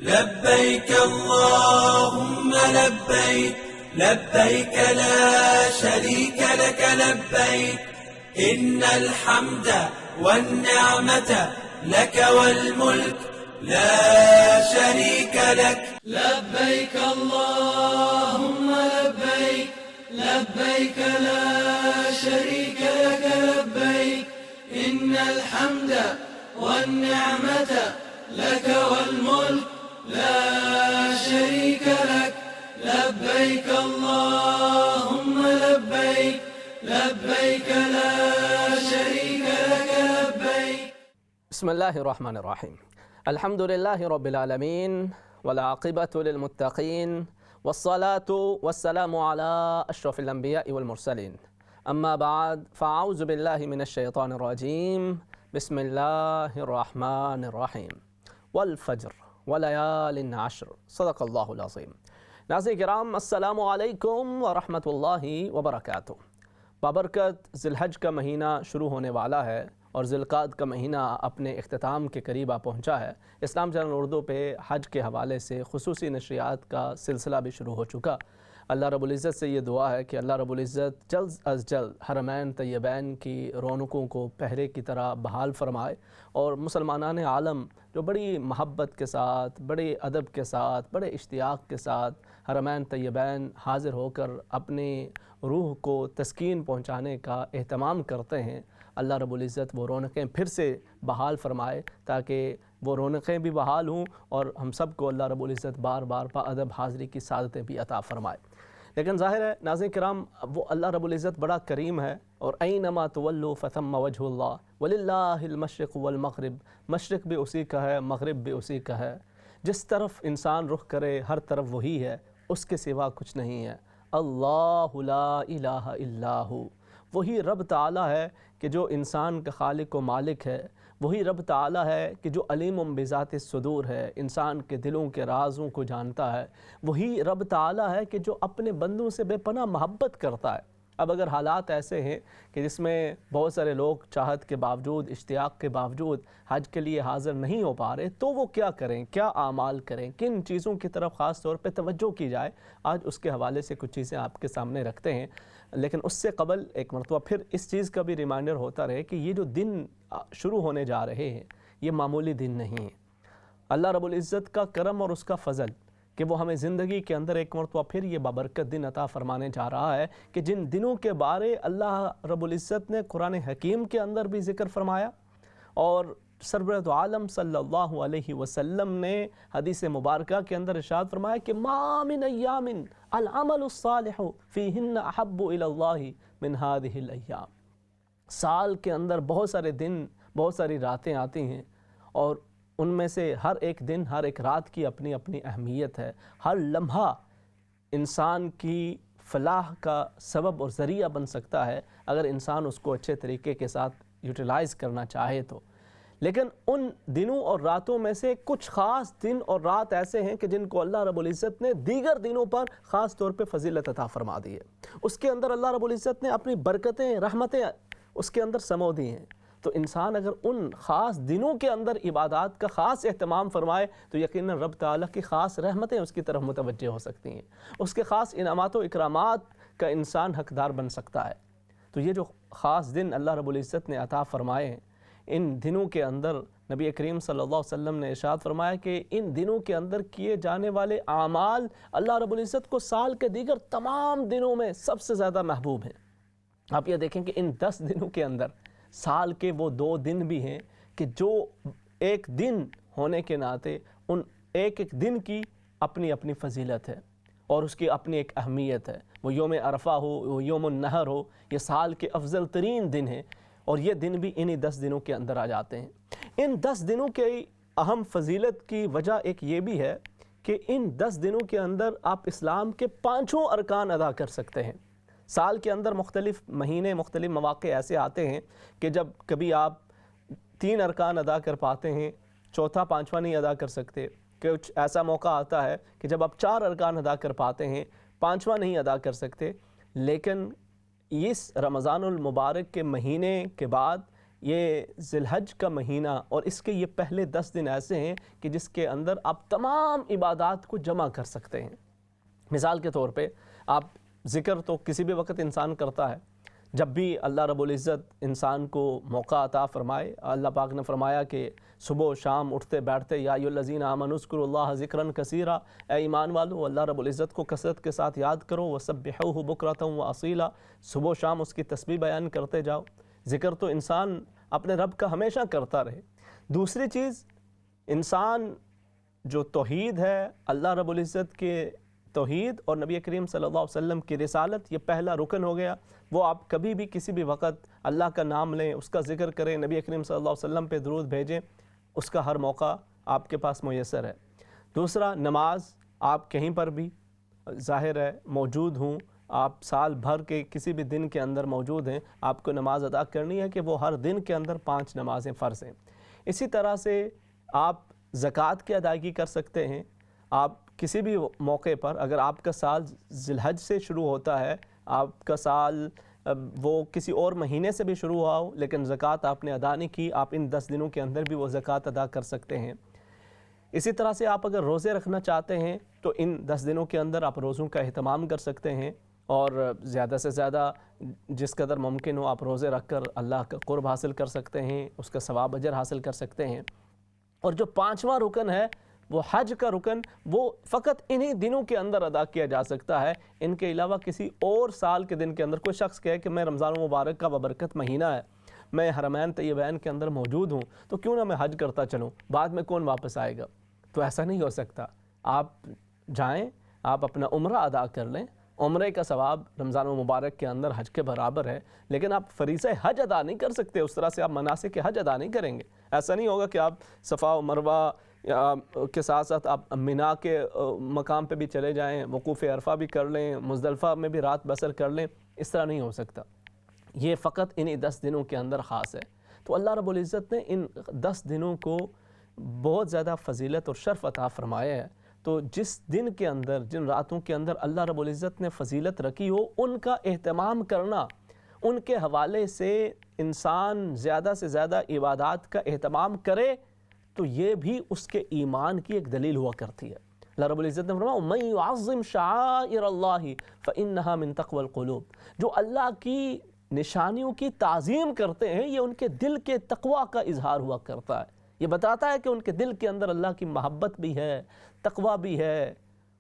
لبيك اللهم لبيك لبيك لا شريك لك لبيك إن الحمد والنعمة لك والملك لا شريك لك. لبيك اللهم لبيك لبيك لا شريك لك لبيك إن الحمد والنعمة لك والملك لا شريك لك. لبيك اللهم لبيك لبيك لا شريك لك لبيك. بسم الله الرحمن الرحيم. الحمد لله رب العالمين والعاقبة للمتقين والصلاة والسلام على أشرف الأنبياء والمرسلين. أما بعد فأعوذ بالله من الشيطان الرجيم. بسم الله الرحمن الرحيم. والفجر وليال عشر صدق اللہ العظیم. ناظرین کرام، السلام علیکم ورحمۃ اللہ وبرکاتہ. بابرکت ذی الحج کا مہینہ شروع ہونے والا ہے اور ذی القعدہ کا مہینہ اپنے اختتام کے قریب آ پہنچا ہے. اسلام چینل اردو پہ حج کے حوالے سے خصوصی نشریات کا سلسلہ بھی شروع ہو چکا. اللہ رب العزت سے یہ دعا ہے کہ اللہ رب العزت جلد از جلد حرمین طیبین کی رونقوں کو پہلے کی طرح بحال فرمائے اور مسلمانان عالم جو بڑی محبت کے ساتھ، بڑے ادب کے ساتھ، بڑے اشتیاق کے ساتھ حرمین طیبین حاضر ہو کر اپنے روح کو تسکین پہنچانے کا اہتمام کرتے ہیں، اللہ رب العزت وہ رونقیں پھر سے بحال فرمائے تاکہ وہ رونقیں بھی بحال ہوں اور ہم سب کو اللہ رب العزت بار بار با ادب حاضری کی سعادتیں بھی عطا فرمائے. لیکن ظاہر ہے ناظرین کرام، وہ اللہ رب العزت بڑا کریم ہے اور اینما تولوا فثم وجہ اللہ وللہ المشرق والمغرب. مشرق بھی اسی کا ہے، مغرب بھی اسی کا ہے. جس طرف انسان رخ کرے ہر طرف وہی ہے، اس کے سوا کچھ نہیں ہے. اللہ لا الہ الا ہو. وہی رب تعالی ہے کہ جو انسان کا خالق و مالک ہے. وہی رب تعالی ہے کہ جو علیم بذات الصدور ہے، انسان کے دلوں کے رازوں کو جانتا ہے. وہی رب تعالی ہے کہ جو اپنے بندوں سے بے پناہ محبت کرتا ہے. اب اگر حالات ایسے ہیں کہ جس میں بہت سارے لوگ چاہت کے باوجود، اشتیاق کے باوجود حج کے لیے حاضر نہیں ہو پا رہے، تو وہ کیا کریں، کیا اعمال کریں، کن چیزوں کی طرف خاص طور پہ توجہ کی جائے، آج اس کے حوالے سے کچھ چیزیں آپ کے سامنے رکھتے ہیں. لیکن اس سے قبل ایک مرتبہ پھر اس چیز کا بھی ریمائنڈر ہوتا رہے کہ یہ جو دن شروع ہونے جا رہے ہیں یہ معمولی دن نہیں ہے. اللہ رب العزت کا کرم اور اس کا فضل کہ وہ ہمیں زندگی کے اندر ایک مرتبہ پھر یہ بابرکت دن عطا فرمانے جا رہا ہے کہ جن دنوں کے بارے اللہ رب العزت نے قرآن حکیم کے اندر بھی ذکر فرمایا اور سرورت عالم صلی اللہ علیہ وسلم نے حدیث مبارکہ کے اندر ارشاد فرمایا کہ ما من ایام العمل الصالح فیہن احب الی اللہ من هذه الایام. سال کے اندر بہت سارے دن، بہت ساری راتیں آتی ہیں اور ان میں سے ہر ایک دن، ہر ایک رات کی اپنی اپنی اہمیت ہے. ہر لمحہ انسان کی فلاح کا سبب اور ذریعہ بن سکتا ہے اگر انسان اس کو اچھے طریقے کے ساتھ یوٹیلائز کرنا چاہے تو. لیکن ان دنوں اور راتوں میں سے کچھ خاص دن اور رات ایسے ہیں کہ جن کو اللہ رب العزت نے دیگر دنوں پر خاص طور پہ فضیلت عطا فرما دی ہے. اس کے اندر اللہ رب العزت نے اپنی برکتیں، رحمتیں اس کے اندر سمو دی ہیں. تو انسان اگر ان خاص دنوں کے اندر عبادات کا خاص اہتمام فرمائے تو یقیناً رب تعالیٰ کی خاص رحمتیں اس کی طرف متوجہ ہو سکتی ہیں، اس کے خاص انعامات و اکرامات کا انسان حقدار بن سکتا ہے. تو یہ جو خاص دن اللہ رب العزت نے عطا فرمائے ہیں، ان دنوں کے اندر نبی کریم صلی اللہ علیہ وسلم نے ارشاد فرمایا کہ ان دنوں کے اندر کیے جانے والے اعمال اللہ رب العزت کو سال کے دیگر تمام دنوں میں سب سے زیادہ محبوب ہیں. آپ یہ دیکھیں کہ ان 10 دنوں کے اندر سال کے وہ 2 دن بھی ہیں کہ جو ایک دن ہونے کے ناطے ان ایک ایک دن کی اپنی اپنی فضیلت ہے اور اس کی اپنی ایک اہمیت ہے. وہ یوم عرفہ ہو، وہ یوم النحر ہو، یہ سال کے افضل ترین دن ہیں اور یہ دن بھی انہی 10 دنوں کے اندر آ جاتے ہیں. ان 10 دنوں کی اہم فضیلت کی وجہ ایک یہ بھی ہے کہ ان 10 دنوں کے اندر آپ اسلام کے 5 ارکان ادا کر سکتے ہیں. سال کے اندر مختلف مہینے، مختلف مواقع ایسے آتے ہیں کہ جب کبھی آپ 3 ارکان ادا کر پاتے ہیں، چوتھا 5واں نہیں ادا کر سکتے. کچھ ایسا موقع آتا ہے کہ جب آپ 4 ارکان ادا کر پاتے ہیں، 5واں نہیں ادا کر سکتے. لیکن اس رمضان المبارک کے مہینے کے بعد یہ ذی الحج کا مہینہ اور اس کے یہ پہلے 10 دن ایسے ہیں کہ جس کے اندر آپ تمام عبادات کو جمع کر سکتے ہیں۔ مثال کے طور پہ آپ ذکر تو کسی بھی وقت انسان کرتا ہے، جب بھی اللہ رب العزت انسان کو موقع عطا فرمائے، اللہ پاک نے فرمایا کہ صبح و شام اٹھتے بیٹھتے یا ایھا الذین آمنوا اذکروا اللہ ذکرا کثیرا، اے ایمان والو اللہ رب العزت کو کثرت کے ساتھ یاد کرو، وسبحوہ بکرۃ واصیلا، صبح و شام اس کی تسبیح بیان کرتے جاؤ۔ ذکر تو انسان اپنے رب کا ہمیشہ کرتا رہے۔ دوسری چیز، انسان جو توحید ہے، اللہ رب العزت کے توحید اور نبی کریم صلی اللہ علیہ وسلم کی رسالت، یہ پہلا رکن ہو گیا۔ وہ آپ کبھی بھی کسی بھی وقت اللہ کا نام لیں، اس کا ذکر کریں، نبی کریم صلی اللہ علیہ وسلم پہ درود بھیجیں، اس کا ہر موقع آپ کے پاس میسر ہے۔ دوسرا، نماز آپ کہیں پر بھی ظاہر ہے موجود ہوں، آپ سال بھر کے کسی بھی دن کے اندر موجود ہیں، آپ کو نماز ادا کرنی ہے کہ وہ ہر دن کے اندر 5 نمازیں فرض ہیں۔ اسی طرح سے آپ زکوٰۃ کی ادائیگی کر سکتے ہیں۔ آپ کسی بھی موقع پر، اگر آپ کا سال ذی الحج سے شروع ہوتا ہے، آپ کا سال وہ کسی اور مہینے سے بھی شروع ہوا ہو لیکن زکوٰۃ آپ نے ادا نہیں کی، آپ ان 10 دنوں کے اندر بھی وہ زکوٰۃ ادا کر سکتے ہیں۔ اسی طرح سے آپ اگر روزے رکھنا چاہتے ہیں تو ان 10 دنوں کے اندر آپ روزوں کا اہتمام کر سکتے ہیں، اور زیادہ سے زیادہ جس قدر ممکن ہو آپ روزے رکھ کر اللہ کا قرب حاصل کر سکتے ہیں، اس کا ثواب اجر حاصل کر سکتے ہیں۔ اور جو 5واں رکن ہے وہ حج کا رکن، وہ فقط انہی دنوں کے اندر ادا کیا جا سکتا ہے، ان کے علاوہ کسی اور سال کے دن کے اندر کوئی شخص کہے کہ میں رمضان المبارک کا ببرکت مہینہ ہے، میں حرمین طیبین کے اندر موجود ہوں تو کیوں نہ میں حج کرتا چلوں، بعد میں کون واپس آئے گا؟ تو ایسا نہیں ہو سکتا۔ آپ جائیں، آپ اپنا عمرہ ادا کر لیں، عمرے کا ثواب رمضان المبارک کے اندر حج کے برابر ہے، لیکن آپ فریضہ حج ادا نہیں کر سکتے، اس طرح سے آپ مناسک حج ادا نہیں کریں گے۔ ایسا نہیں ہوگا کہ آپ صفا و مروہ کے ساتھ ساتھ آپ مینا کے مقام پہ بھی چلے جائیں، وقوف عرفہ بھی کر لیں، مزدلفہ میں بھی رات بسر کر لیں، اس طرح نہیں ہو سکتا۔ یہ فقط انہی 10 دنوں کے اندر خاص ہے۔ تو اللہ رب العزت نے ان 10 دنوں کو بہت زیادہ فضیلت اور شرف عطا فرمایا ہے۔ تو جس دن کے اندر، جن راتوں کے اندر اللہ رب العزت نے فضیلت رکھی ہو، ان کا اہتمام کرنا، ان کے حوالے سے انسان زیادہ سے زیادہ عبادات کا اہتمام کرے تو یہ بھی اس کے ایمان کی ایک دلیل ہوا کرتی ہے۔ اللہ رب العزت نے فرمایا مَن يُعَظِّمْ شَعَائِرَ اللَّهِ فَإِنَّهَا مِن تَقْوَى الْقُلُوبِ، جو اللہ کی نشانیوں کی تعظیم کرتے ہیں یہ ان کے دل کے تقوی کا اظہار ہوا کرتا ہے۔ یہ بتاتا ہے کہ ان کے دل کے اندر اللہ کی محبت بھی ہے، تقوی بھی ہے،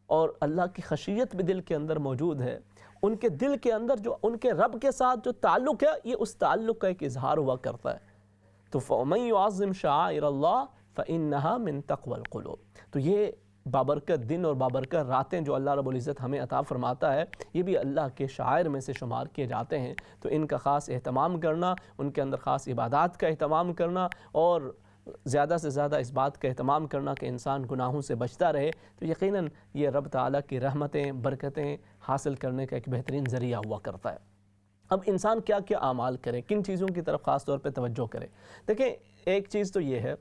اور اللہ کی خشیت بھی دل کے اندر موجود ہے۔ ان کے دل کے اندر جو ان کے رب کے ساتھ جو تعلق ہے، یہ اس تعلق کا ایک اظہار ہوا کرتا ہے۔ تو فَمَن يُعَظِّمْ شَعَائِرَ اللَّهِ فَإِنَّهَا مِن تَقْوَى الْقُلُوبِ، تو یہ بابرکت دن اور بابرکت راتیں جو اللہ رب العزت ہمیں عطا فرماتا ہے، یہ بھی اللہ کے شعائر میں سے شمار کیے جاتے ہیں۔ تو ان کا خاص اہتمام کرنا، ان کے اندر خاص عبادات کا اہتمام کرنا، اور زیادہ سے زیادہ اس بات کا اہتمام کرنا کہ انسان گناہوں سے بچتا رہے، تو یقیناً یہ رب تعالیٰ کی رحمتیں، برکتیں حاصل کرنے کا ایک بہترین ذریعہ ہوا کرتا ہے۔ اب انسان کیا کیا اعمال کرے، کن چیزوں کی طرف خاص طور پہ توجہ کرے؟ دیکھیں، ایک چیز تو یہ ہے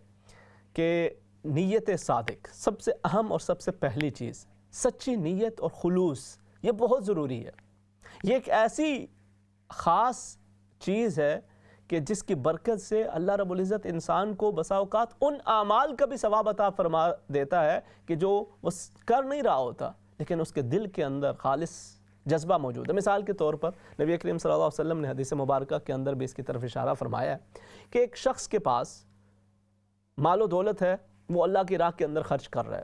کہ نیت صادق سب سے اہم اور سب سے پہلی چیز، سچی نیت اور خلوص، یہ بہت ضروری ہے۔ یہ ایک ایسی خاص چیز ہے کہ جس کی برکت سے اللہ رب العزت انسان کو بسا اوقات ان اعمال کا بھی ثواب عطا فرما دیتا ہے کہ جو وہ کر نہیں رہا ہوتا، لیکن اس کے دل کے اندر خالص جذبہ موجود ہے۔ مثال کے طور پر نبی کریم صلی اللہ علیہ وسلم نے حدیث مبارکہ کے اندر بھی اس کی طرف اشارہ فرمایا ہے کہ ایک شخص کے پاس مال و دولت ہے، وہ اللہ کی راہ کے اندر خرچ کر رہا ہے،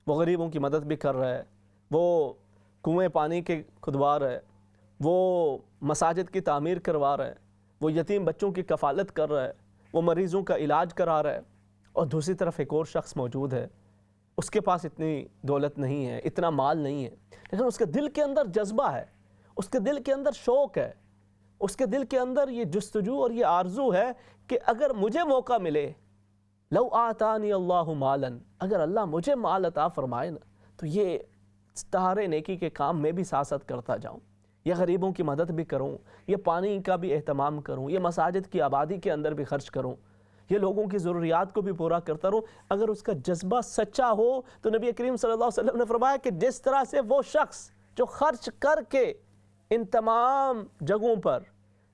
وہ غریبوں کی مدد بھی کر رہا ہے، وہ کنویں پانی کے کھدوا رہا ہے، وہ مساجد کی تعمیر کروا رہا ہے، وہ یتیم بچوں کی کفالت کر رہا ہے، وہ مریضوں کا علاج کرا رہا ہے، اور دوسری طرف ایک اور شخص موجود ہے، اس کے پاس اتنی دولت نہیں ہے، اتنا مال نہیں ہے، لیکن اس کے دل کے اندر جذبہ ہے، اس کے دل کے اندر شوق ہے، اس کے دل کے اندر یہ جستجو اور یہ آرزو ہے کہ اگر مجھے موقع ملے، لو آتانی اللہ مالا، اگر اللہ مجھے مال عطا فرمائے نا تو یہ طہارے نیکی کے کام میں بھی ساتھ ساتھ کرتا جاؤں، یہ غریبوں کی مدد بھی کروں، یہ پانی کا بھی اہتمام کروں، یہ مساجد کی آبادی کے اندر بھی خرچ کروں، یہ لوگوں کی ضروریات کو بھی پورا کرتا رہوں۔ اگر اس کا جذبہ سچا ہو تو نبی کریم صلی اللہ علیہ وسلم نے فرمایا کہ جس طرح سے وہ شخص جو خرچ کر کے ان تمام جگہوں پر،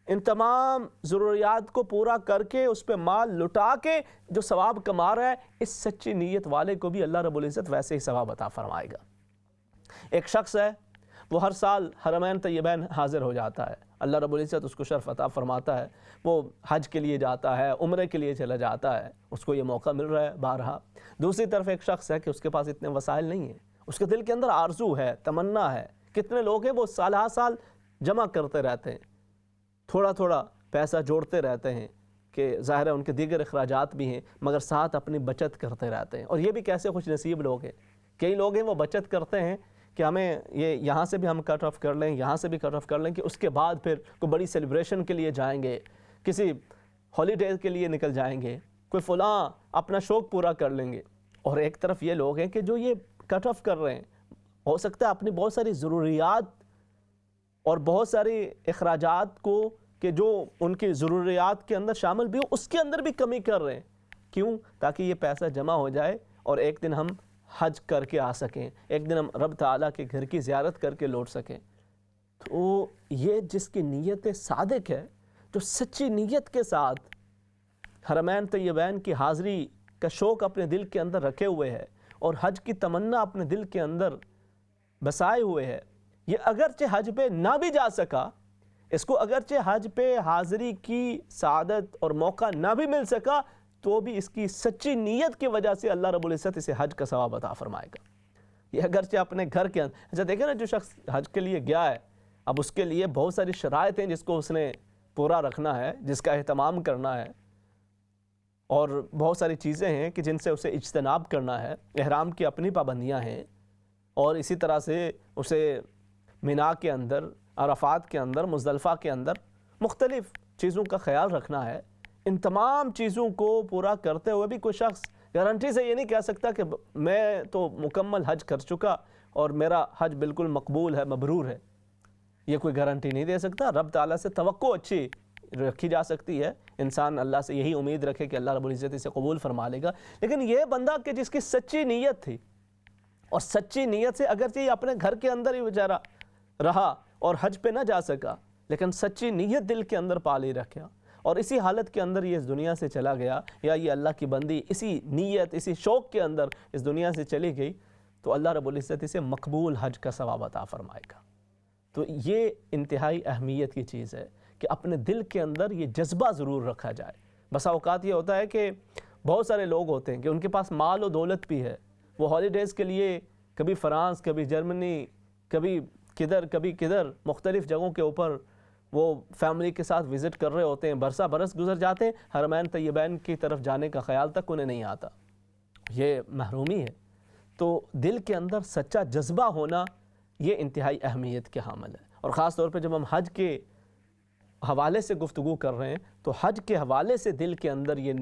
ان تمام ضروریات کو پورا کر کے اس پہ مال لٹا کے جو ثواب کما رہا ہے، اس سچی نیت والے کو بھی اللہ رب العزت ویسے ہی ثواب عطا فرمائے گا۔ ایک شخص ہے، وہ ہر سال حرمین طیبین حاضر ہو جاتا ہے، اللہ رب العزت اس کو شرف عطا فرماتا ہے، وہ حج کے لیے جاتا ہے، عمرے کے لیے چلا جاتا ہے، اس کو یہ موقع مل رہا ہے بارہا۔ دوسری طرف ایک شخص ہے کہ اس کے پاس اتنے وسائل نہیں ہیں، اس کے دل کے اندر آرزو ہے، تمنا ہے۔ کتنے لوگ ہیں وہ سال ہر سال جمع کرتے رہتے ہیں، تھوڑا تھوڑا پیسہ جوڑتے رہتے ہیں کہ ظاہر ہے ان کے دیگر اخراجات بھی ہیں، مگر ساتھ اپنی بچت کرتے رہتے ہیں۔ اور یہ بھی کیسے خوش نصیب لوگ ہیں، کئی لوگ ہیں وہ بچت کرتے ہیں کہ ہمیں یہ یہاں سے بھی ہم کٹ آف کر لیں، یہاں سے بھی کٹ آف کر لیں، کہ اس کے بعد پھر کوئی بڑی سیلیبریشن کے لیے جائیں گے، کسی ہالیڈیز کے لیے نکل جائیں گے، کوئی فلاں اپنا شوق پورا کر لیں گے۔ اور ایک طرف یہ لوگ ہیں کہ جو یہ کٹ آف کر رہے ہیں، ہو سکتا ہے اپنی بہت ساری ضروریات اور بہت ساری اخراجات کو کہ جو ان کی ضروریات کے اندر شامل بھی ہو، اس کے اندر بھی کمی کر رہے ہیں۔ کیوں؟ تاکہ یہ پیسہ جمع ہو جائے اور ایک دن ہم حج کر کے آ سکیں، ایک دن ہم رب تعالیٰ کے گھر کی زیارت کر کے لوٹ سکیں۔ تو یہ جس کی نیت صادق ہے، جو سچی نیت کے ساتھ حرمین طیبین کی حاضری کا شوق اپنے دل کے اندر رکھے ہوئے ہے اور حج کی تمنا اپنے دل کے اندر بسائے ہوئے ہے، یہ اگرچہ حج پہ نہ بھی جا سکا، اس کو اگرچہ حج پہ حاضری کی سعادت اور موقع نہ بھی مل سکا، تو بھی اس کی سچی نیت کی وجہ سے اللہ رب العزت اسے حج کا ثواب عطا فرمائے گا۔ یہ اگرچہ اپنے گھر کے اندر، اچھا دیکھیں نا، جو شخص حج کے لیے گیا ہے، اب اس کے لیے بہت ساری شرائط ہیں جس کو اس نے پورا رکھنا ہے، جس کا اہتمام کرنا ہے، اور بہت ساری چیزیں ہیں کہ جن سے اسے اجتناب کرنا ہے۔ احرام کی اپنی پابندیاں ہیں، اور اسی طرح سے اسے مینا کے اندر، عرفات کے اندر، مزدلفہ کے اندر مختلف چیزوں کا خیال رکھنا ہے۔ ان تمام چیزوں کو پورا کرتے ہوئے بھی کوئی شخص گارنٹی سے یہ نہیں کہہ سکتا کہ میں تو مکمل حج کر چکا اور میرا حج بالکل مقبول ہے، مبرور ہے۔ یہ کوئی گارنٹی نہیں دے سکتا۔ رب تعالیٰ سے توقع اچھی رکھی جا سکتی ہے، انسان اللہ سے یہی امید رکھے کہ اللہ رب العزت اسے قبول فرما لے گا۔ لیکن یہ بندہ کہ جس کی سچی نیت تھی، اور سچی نیت سے اگرچہ یہ اپنے گھر کے اندر ہی بیچارہ رہا اور حج پہ نہ جا سکا، لیکن سچی نیت دل کے اندر پالی رکھا، اور اسی حالت کے اندر یہ اس دنیا سے چلا گیا، یا یہ اللہ کی بندی اسی نیت، اسی شوق کے اندر اس دنیا سے چلی گئی، تو اللہ رب العزت اسے مقبول حج کا ثواب عطا فرمائے گا۔ تو یہ انتہائی اہمیت کی چیز ہے کہ اپنے دل کے اندر یہ جذبہ ضرور رکھا جائے۔ بسا اوقات یہ ہوتا ہے کہ بہت سارے لوگ ہوتے ہیں کہ ان کے پاس مال و دولت بھی ہے، وہ ہالیڈیز کے لیے کبھی فرانس، کبھی جرمنی، کبھی کدھر کبھی کدھر، مختلف جگہوں کے اوپر وہ فیملی کے ساتھ وزٹ کر رہے ہوتے ہیں، برسہ برس گزر جاتے ہیں، حرمین طیبین کی طرف جانے کا خیال تک انہیں نہیں آتا۔ یہ محرومی ہے۔ تو دل کے اندر سچا جذبہ ہونا یہ انتہائی اہمیت کے حامل ہے، اور خاص طور پہ جب ہم حج کے حوالے سے گفتگو کر رہے ہیں تو حج کے حوالے سے دل کے اندر یہ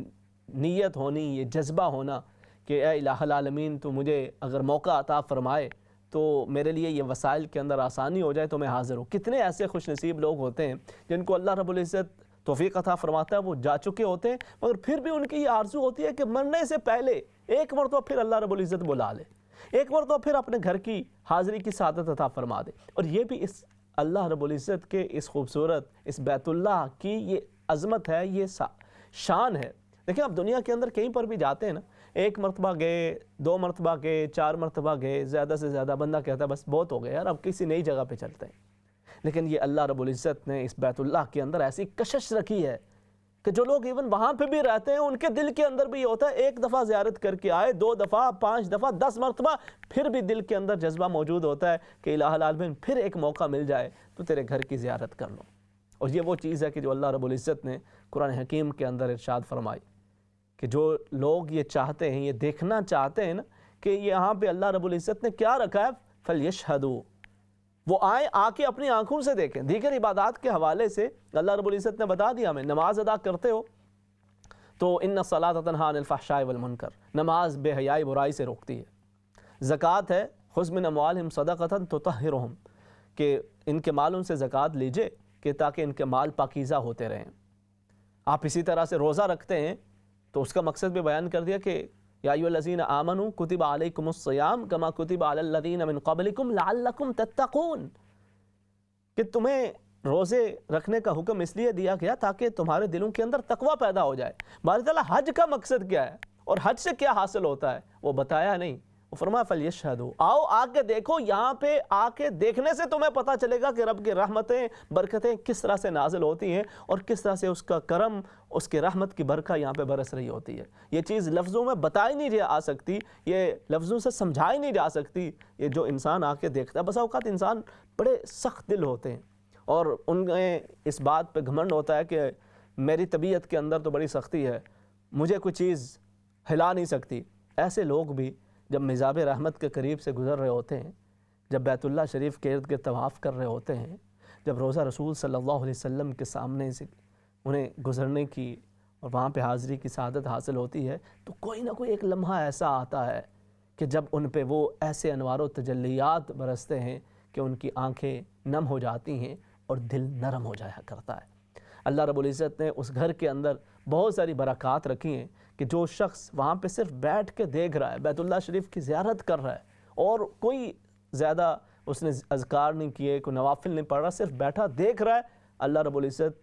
نیت ہونی، یہ جذبہ ہونا کہ اے الہ العالمین تو مجھے اگر موقع عطا فرمائے تو میرے لیے یہ وسائل کے اندر آسانی ہو جائے تو میں حاضر ہوں۔ کتنے ایسے خوش نصیب لوگ ہوتے ہیں جن کو اللہ رب العزت توفیق عطا فرماتا ہے، وہ جا چکے ہوتے ہیں، مگر پھر بھی ان کی یہ آرزو ہوتی ہے کہ مرنے سے پہلے ایک مرتبہ پھر اللہ رب العزت بلا لے، ایک مرتبہ پھر اپنے گھر کی حاضری کی سعادت عطا فرما دے۔ اور یہ بھی اس اللہ رب العزت کے اس خوبصورت اس بیت اللہ کی یہ عظمت ہے، یہ شان ہے۔ دیکھیں آپ دنیا کے اندر کہیں پر بھی جاتے ہیں نا، ایک مرتبہ گئے، 2 مرتبہ گئے، 4 مرتبہ گئے، زیادہ سے زیادہ بندہ کہتا ہے بس بہت ہو گیا یار، اب کسی نئی جگہ پہ چلتے ہیں۔ لیکن یہ اللہ رب العزت نے اس بیت اللہ کے اندر ایسی کشش رکھی ہے کہ جو لوگ ایون وہاں پہ بھی رہتے ہیں ان کے دل کے اندر بھی یہ ہوتا ہے، ایک دفعہ زیارت کر کے آئے، 2 دفعہ، 5 دفعہ، 10 مرتبہ، پھر بھی دل کے اندر جذبہ موجود ہوتا ہے کہ الہ العالمین پھر ایک موقع مل جائے تو تیرے گھر کی زیارت کر لو۔ اور یہ وہ چیز ہے کہ جو اللہ رب العزت نے قرآن حکیم کے اندر ارشاد فرمائی کہ جو لوگ یہ چاہتے ہیں، یہ دیکھنا چاہتے ہیں نا کہ یہاں پہ اللہ رب العزت نے کیا رکھا ہے، فَلْيَشْهَدُوا، وہ آئیں، آ کے اپنی آنکھوں سے دیکھیں۔ دیگر عبادات کے حوالے سے اللہ رب العزت نے بتا دیا ہمیں، نماز ادا کرتے ہو تو ان الصلاۃ تنہی عن الفحشاء والمنکر، نماز بے حیائی برائی سے روکتی ہے۔ زکوٰۃ ہے، خذ من اموالہم صدقۃ تطہرہم، کہ ان کے مالوں سے زکوٰۃ لیجئے کہ تاکہ ان کے مال پاکیزہ ہوتے رہیں۔ آپ اسی طرح سے روزہ رکھتے ہیں تو اس کا مقصد بھی بیان کر دیا کہ یا ایھا الذین آمنوا کتب علیکم الصیام کما کتب علی الذین من قبلکم لعلکم تتقون، کہ تمہیں روزے رکھنے کا حکم اس لیے دیا گیا تاکہ تمہارے دلوں کے اندر تقوی پیدا ہو جائے۔ باری تعالیٰ حج کا مقصد کیا ہے اور حج سے کیا حاصل ہوتا ہے وہ بتایا نہیں۔ وہ فرمایا فَلْيَشْهَدُوا، آؤ آ کے دیکھو، یہاں پہ آ کے دیکھنے سے تمہیں پتہ چلے گا کہ رب کی رحمتیں برکتیں کس طرح سے نازل ہوتی ہیں اور کس طرح سے اس کا کرم، اس کی رحمت کی برکہ یہاں پہ برس رہی ہوتی ہے۔ یہ چیز لفظوں میں بتائی نہیں جا سکتی، یہ لفظوں سے سمجھائی نہیں جا سکتی، یہ جو انسان آ کے دیکھتا ہے۔ بسا اوقات انسان بڑے سخت دل ہوتے ہیں اور ان میں اس بات پہ گھمنڈ ہوتا ہے کہ میری طبیعت کے اندر تو بڑی سختی ہے، مجھے کوئی چیز ہلا نہیں سکتی۔ ایسے لوگ بھی جب مزاب رحمت کے قریب سے گزر رہے ہوتے ہیں، جب بیت اللہ شریف کے ارد گرد طواف کر رہے ہوتے ہیں، جب روزہ رسول صلی اللہ علیہ وسلم کے سامنے سے انہیں گزرنے کی اور وہاں پہ حاضری کی سعادت حاصل ہوتی ہے، تو کوئی نہ کوئی ایک لمحہ ایسا آتا ہے کہ جب ان پہ وہ ایسے انوار و تجلیات برستے ہیں کہ ان کی آنکھیں نم ہو جاتی ہیں اور دل نرم ہو جایا کرتا ہے۔ اللہ رب العزت نے اس گھر کے اندر بہت ساری برکات رکھی ہیں کہ جو شخص وہاں پہ صرف بیٹھ کے دیکھ رہا ہے، بیت اللہ شریف کی زیارت کر رہا ہے اور کوئی زیادہ اس نے اذکار نہیں کیے، کوئی نوافل نہیں پڑھ رہا، صرف بیٹھا دیکھ رہا ہے، اللہ رب العزت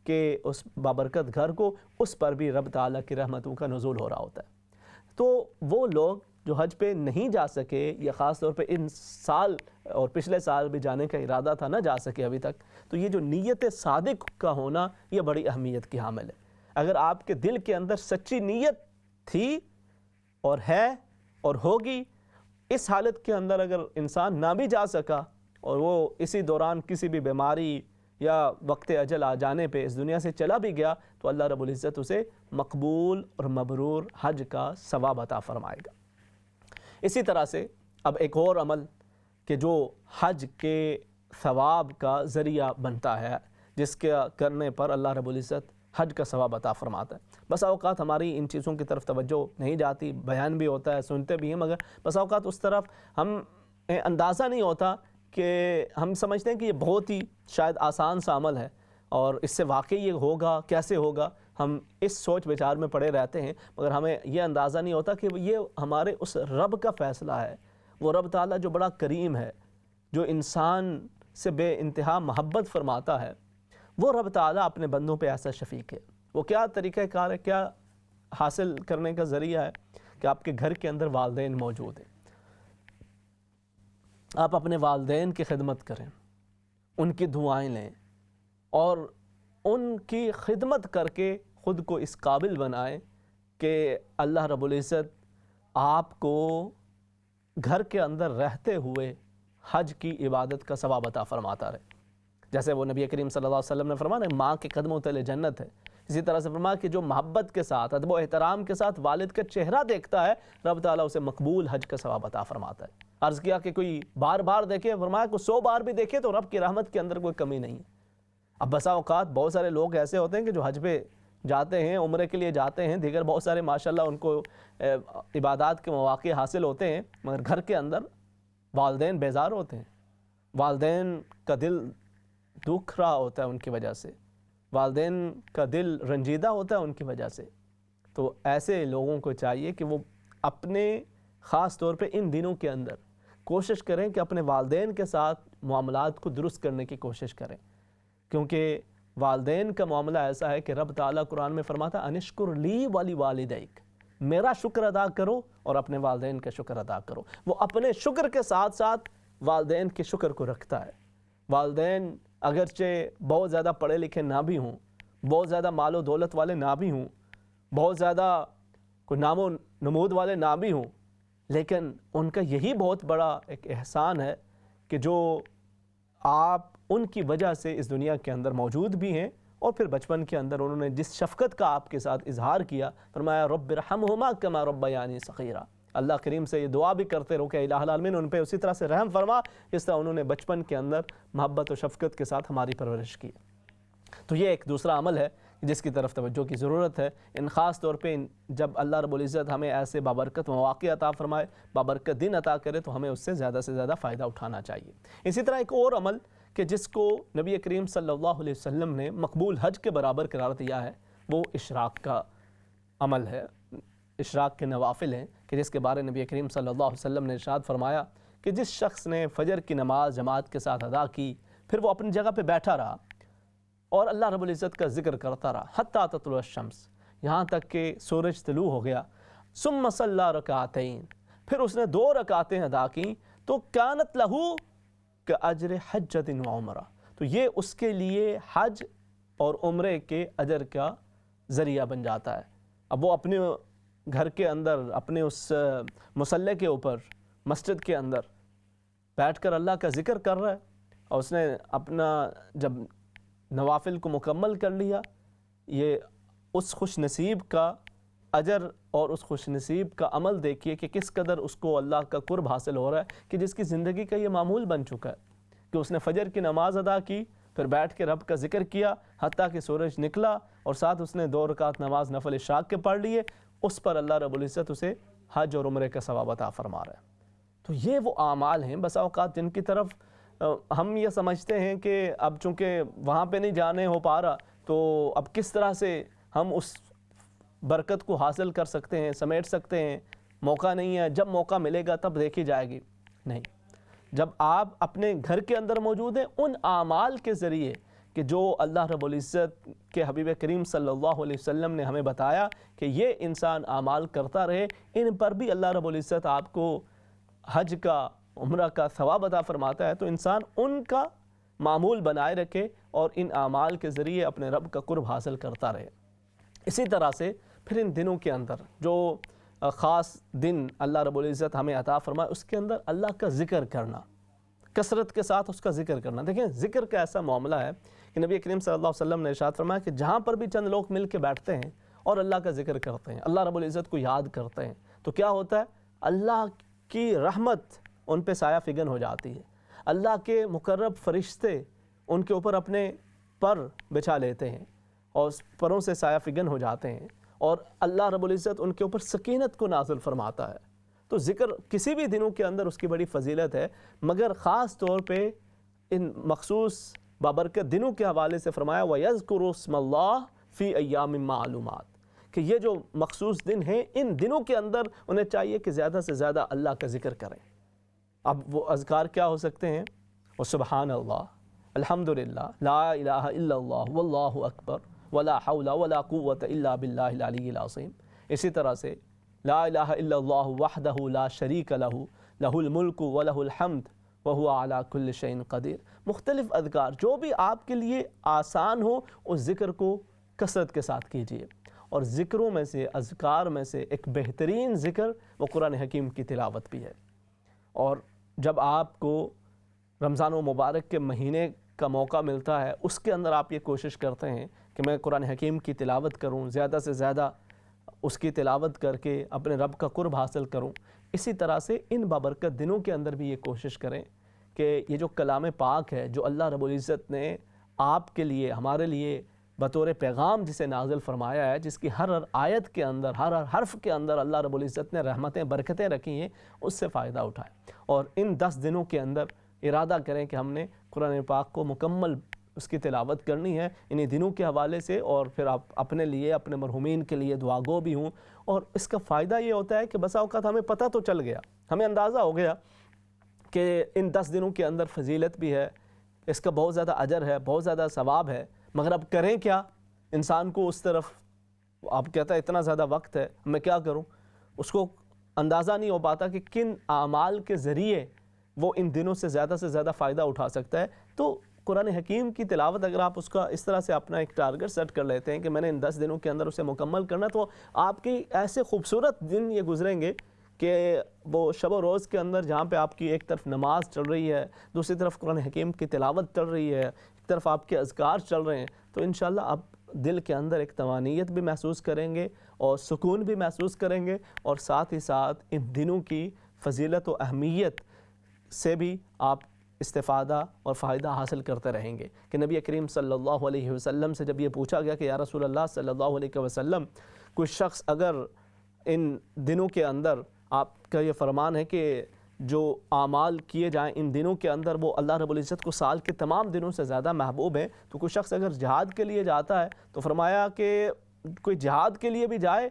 کے اس بابرکت گھر کو، اس پر بھی رب تعالیٰ کی رحمتوں کا نزول ہو رہا ہوتا ہے۔ تو وہ لوگ جو حج پہ نہیں جا سکے یا خاص طور پہ ان سال اور پچھلے سال بھی جانے کا ارادہ تھا، نہ جا سکے ابھی تک، تو یہ جو نیت صادق کا ہونا یہ بڑی اہمیت کی حامل ہے۔ اگر آپ کے دل کے اندر سچی نیت تھی اور ہے اور ہوگی، اس حالت کے اندر اگر انسان نہ بھی جا سکا اور وہ اسی دوران کسی بھی بیماری یا وقت اجل آ جانے پہ اس دنیا سے چلا بھی گیا، تو اللہ رب العزت اسے مقبول اور مبرور حج کا ثواب عطا فرمائے گا۔ اسی طرح سے اب ایک اور عمل کہ جو حج کے ثواب کا ذریعہ بنتا ہے، جس کے کرنے پر اللہ رب العزت حج کا ثواب عطا فرماتا ہے۔ بس اوقات ہماری ان چیزوں کی طرف توجہ نہیں جاتی، بیان بھی ہوتا ہے، سنتے بھی ہیں، مگر بس اوقات اس طرف ہم اندازہ نہیں ہوتا کہ ہم سمجھتے ہیں کہ یہ بہت ہی شاید آسان سا عمل ہے اور اس سے واقعی یہ ہوگا، کیسے ہوگا، ہم اس سوچ وچار میں پڑے رہتے ہیں، مگر ہمیں یہ اندازہ نہیں ہوتا کہ یہ ہمارے اس رب کا فیصلہ ہے۔ وہ رب تعالیٰ جو بڑا کریم ہے، جو انسان سے بے انتہا محبت فرماتا ہے، وہ رب تعالیٰ اپنے بندوں پہ ایسا شفیق ہے۔ وہ کیا طریقہ کار ہے، کیا حاصل کرنے کا ذریعہ ہے کہ آپ کے گھر کے اندر والدین موجود ہیں، آپ اپنے والدین کی خدمت کریں، ان کی دعائیں لیں اور ان کی خدمت کر کے خود کو اس قابل بنائیں کہ اللہ رب العزت آپ کو گھر کے اندر رہتے ہوئے حج کی عبادت کا ثواب عطا فرماتا رہے۔ جیسے وہ نبی کریم صلی اللہ علیہ وسلم نے فرمایا ماں کے قدموں تلے جنت ہے، اسی طرح سے فرمایا کہ جو محبت کے ساتھ، ادب و احترام کے ساتھ والد کا چہرہ دیکھتا ہے، رب تعالیٰ اسے مقبول حج کا ثواب عطا فرماتا ہے۔ عرض کیا کہ کوئی بار بار دیکھے، فرمایا کہ 100 بار بھی دیکھے تو رب کی رحمت کے اندر کوئی کمی نہیں ہے۔ اب بسا اوقات بہت سارے لوگ ایسے ہوتے ہیں کہ جو حج پہ جاتے ہیں، عمرے کے لیے جاتے ہیں، دیگر بہت سارے ماشاءاللہ ان کو عبادات کے مواقع حاصل ہوتے ہیں، مگر گھر کے اندر والدین بیزار ہوتے ہیں، والدین کا دل دکھ رہا ہوتا ہے ان کی وجہ سے، والدین کا دل رنجیدہ ہوتا ہے ان کی وجہ سے۔ تو ایسے لوگوں کو چاہیے کہ وہ اپنے خاص طور پہ ان دنوں کے اندر کوشش کریں کہ اپنے والدین کے ساتھ معاملات کو درست کرنے کی کوشش کریں، کیونکہ والدین کا معاملہ ایسا ہے کہ رب تعالیٰ قرآن میں فرماتا ہے انشکر لی ولی والدیک، میرا شکر ادا کرو اور اپنے والدین کا شکر ادا کرو۔ وہ اپنے شکر کے ساتھ ساتھ والدین کے شکر کو رکھتا ہے۔ والدین اگرچہ بہت زیادہ پڑھے لکھے نہ بھی ہوں، بہت زیادہ مال و دولت والے نہ بھی ہوں، بہت زیادہ کوئی نام و نمود والے نہ بھی ہوں، لیکن ان کا یہی بہت بڑا ایک احسان ہے کہ جو آپ ان کی وجہ سے اس دنیا کے اندر موجود بھی ہیں، اور پھر بچپن کے اندر انہوں نے جس شفقت کا آپ کے ساتھ اظہار کیا، فرمایا رب ارحمہما کما ربیانی صغیرا۔ اللہ کریم سے یہ دعا بھی کرتے رہو کہ الہ العالمین ان پہ اسی طرح سے رحم فرما جس طرح انہوں نے بچپن کے اندر محبت و شفقت کے ساتھ ہماری پرورش کی۔ تو یہ ایک دوسرا عمل ہے جس کی طرف توجہ کی ضرورت ہے۔ ان خاص طور پہ جب اللہ رب العزت ہمیں ایسے بابرکت مواقع عطا فرمائے، بابرکت دن عطا کرے، تو ہمیں اس سے زیادہ فائدہ اٹھانا چاہیے۔ اسی طرح ایک اور عمل کہ جس کو نبی کریم صلی اللہ علیہ وسلم نے مقبول حج کے برابر قرار دیا ہے، وہ اشراق کا عمل ہے، اشراق کے نوافل ہیں، کہ جس کے بارے نبی کریم صلی اللہ علیہ وسلم نے ارشاد فرمایا کہ جس شخص نے فجر کی نماز جماعت کے ساتھ ادا کی، پھر وہ اپنی جگہ پہ بیٹھا رہا اور اللہ رب العزت کا ذکر کرتا رہا حتیٰ تطلع الشمس، یہاں تک کہ سورج طلوع ہو گیا. ثم صلی رکعتین، پھر اس نے 2 رکعتیں ادا کیں تو کانت لہو کاجر حجۃ و عمرہ، تو یہ اس کے لیے حج اور عمرے کے اجر کا ذریعہ بن جاتا ہے. اب وہ اپنے گھر کے اندر اپنے اس مصلی کے اوپر مسجد کے اندر بیٹھ کر اللہ کا ذکر کر رہا ہے، اور اس نے اپنا جب نوافل کو مکمل کر لیا، یہ اس خوش نصیب کا اجر اور اس خوش نصیب کا عمل دیکھیے کہ کس قدر اس کو اللہ کا قرب حاصل ہو رہا ہے، کہ جس کی زندگی کا یہ معمول بن چکا ہے کہ اس نے فجر کی نماز ادا کی، پھر بیٹھ کے رب کا ذکر کیا حتیٰ کہ سورج نکلا، اور ساتھ اس نے 2 رکعت نماز نفل عشاء کے پڑھ لیے. اس پر اللہ رب العزت اسے حج اور عمرے کا ثواب عطا فرما رہا ہے. تو یہ وہ اعمال ہیں بسا اوقات جن کی طرف ہم یہ سمجھتے ہیں کہ اب چونکہ وہاں پہ نہیں جانے ہو پا رہا تو اب کس طرح سے ہم اس برکت کو حاصل کر سکتے ہیں، سمیٹ سکتے ہیں، موقع نہیں ہے، جب موقع ملے گا تب دیکھی جائے گی. نہیں، جب آپ اپنے گھر کے اندر موجود ہیں ان اعمال کے ذریعے کہ جو اللہ رب العزت کے حبیب کریم صلی اللہ علیہ وسلم نے ہمیں بتایا کہ یہ انسان اعمال کرتا رہے، ان پر بھی اللہ رب العزت آپ کو حج کا عمرہ کا ثواب عطا فرماتا ہے. تو انسان ان کا معمول بنائے رکھے اور ان اعمال کے ذریعے اپنے رب کا قرب حاصل کرتا رہے. اسی طرح سے پھر ان دنوں کے اندر جو خاص دن اللہ رب العزت ہمیں عطا فرمائے اس کے اندر اللہ کا ذکر کرنا، کثرت کے ساتھ اس کا ذکر کرنا. دیکھیں ذکر کا ایسا معاملہ ہے کہ نبی کریم صلی اللہ علیہ وسلم نے ارشاد فرمایا کہ جہاں پر بھی چند لوگ مل کے بیٹھتے ہیں اور اللہ کا ذکر کرتے ہیں، اللہ رب العزت کو یاد کرتے ہیں، تو کیا ہوتا ہے؟ اللہ کی رحمت ان پہ سایہ فگن ہو جاتی ہے. اللہ کے مقرب فرشتے ان کے اوپر اپنے پر بچھا لیتے ہیں اور پروں سے سایہ فگن ہو جاتے ہیں، اور اللہ رب العزت ان کے اوپر سکینت کو نازل فرماتا ہے. تو ذکر کسی بھی دنوں کے اندر اس کی بڑی فضیلت ہے، مگر خاص طور پہ ان مخصوص بابرکت دنوں کے حوالے سے فرمایا وَيَذْكُرُ اسْمَ اللَّهِ فِي أَيَّامٍ مَعْلُومَاتٍ، کہ یہ جو مخصوص دن ہیں ان دنوں کے اندر انہیں چاہیے کہ زیادہ سے زیادہ اللہ کا ذکر کریں. اب وہ اذکار کیا ہو سکتے ہیں؟ وسبحان اللہ، الحمدللہ، لا الہ الا اللہ، واللہ اکبر، ولا حول ولا قوة الا باللہ العلی العظیم. اسی طرح سے لا الہ الا اللہ وحدہ لا شریک لہ، لہ الملک ولہ الحمد وہو علی کل شیء قدیر. مختلف اذکار جو بھی آپ کے لیے آسان ہو اس ذکر کو کثرت کے ساتھ کیجیے. اور ذکروں میں سے، اذکار میں سے ایک بہترین ذکر وہ قرآن حکیم کی تلاوت بھی ہے. اور جب آپ کو رمضان و مبارک کے مہینے کا موقع ملتا ہے اس کے اندر آپ یہ کوشش کرتے ہیں کہ میں قرآن حکیم کی تلاوت کروں، زیادہ سے زیادہ اس کی تلاوت کر کے اپنے رب کا قرب حاصل کروں. اسی طرح سے ان بابرکت دنوں کے اندر بھی یہ کوشش کریں کہ یہ جو کلام پاک ہے جو اللہ رب العزت نے آپ کے لیے، ہمارے لیے بطور پیغام جسے نازل فرمایا ہے، جس کی ہر آیت کے اندر، ہر حرف کے اندر اللہ رب العزت نے رحمتیں، برکتیں رکھی ہیں، اس سے فائدہ اٹھائیں. اور ان 10 دنوں کے اندر ارادہ کریں کہ ہم نے قرآن پاک کو مکمل اس کی تلاوت کرنی ہے انہی دنوں کے حوالے سے، اور پھر آپ اپنے لیے، اپنے مرحومین کے لیے دعا گو بھی ہوں. اور اس کا فائدہ یہ ہوتا ہے کہ بسا اوقات ہمیں پتہ تو چل گیا، ہمیں اندازہ ہو گیا کہ ان 10 دنوں کے اندر فضیلت بھی ہے، اس کا بہت زیادہ اجر ہے، بہت زیادہ ثواب ہے، مگر اب کریں کیا؟ انسان کو اس طرف آپ کہتا ہے اتنا زیادہ وقت ہے میں کیا کروں، اس کو اندازہ نہیں ہو پاتا کہ کن اعمال کے ذریعے وہ ان دنوں سے زیادہ فائدہ اٹھا سکتا ہے. تو قرآن حکیم کی تلاوت اگر آپ اس کا اس طرح سے اپنا ایک ٹارگٹ سیٹ کر لیتے ہیں کہ میں نے ان 10 دنوں کے اندر اسے مکمل کرنا، تو آپ کی ایسے خوبصورت دن یہ گزریں گے کہ وہ شب و روز کے اندر جہاں پہ آپ کی ایک طرف نماز چل رہی ہے، دوسری طرف قرآن حکیم کی تلاوت چل رہی ہے، ایک طرف آپ کے اذکار چل رہے ہیں، تو انشاءاللہ آپ دل کے اندر ایک طمانینت بھی محسوس کریں گے اور سکون بھی محسوس کریں گے، اور ساتھ ہی ساتھ ان دنوں کی فضیلت و اہمیت سے بھی آپ استفادہ اور فائدہ حاصل کرتے رہیں گے. کہ نبی کریم صلی اللہ علیہ وسلم سے جب یہ پوچھا گیا کہ یا رسول اللہ صلی اللہ علیہ وسلم، کوئی شخص اگر ان دنوں کے اندر، آپ کا یہ فرمان ہے کہ جو اعمال کیے جائیں ان دنوں کے اندر وہ اللہ رب العزت کو سال کے تمام دنوں سے زیادہ محبوب ہیں، تو کوئی شخص اگر جہاد کے لیے جاتا ہے تو فرمایا کہ کوئی جہاد کے لیے بھی جائے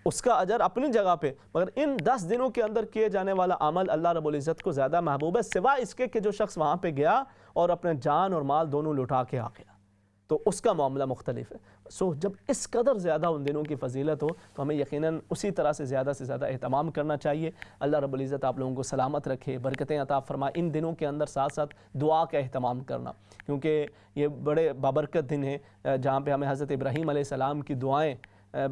اس کا اجر اپنی جگہ پہ، مگر ان 10 دنوں کے اندر کیے جانے والا عمل اللہ رب العزت کو زیادہ محبوب ہے، سوائے اس کے کہ جو شخص وہاں پہ گیا اور اپنے جان اور مال دونوں لٹا کے آ گیا. تو اس کا معاملہ مختلف ہے. سو جب اس قدر زیادہ ان دنوں کی فضیلت ہو تو ہمیں یقیناً اسی طرح سے زیادہ اہتمام کرنا چاہیے. اللہ رب العزت آپ لوگوں کو سلامت رکھے, برکتیں عطا فرمائے. ان دنوں کے اندر ساتھ ساتھ دعا کا اہتمام کرنا, کیونکہ یہ بڑے بابرکت دن ہیں جہاں پہ ہمیں حضرت ابراہیم علیہ السلام کی دعائیں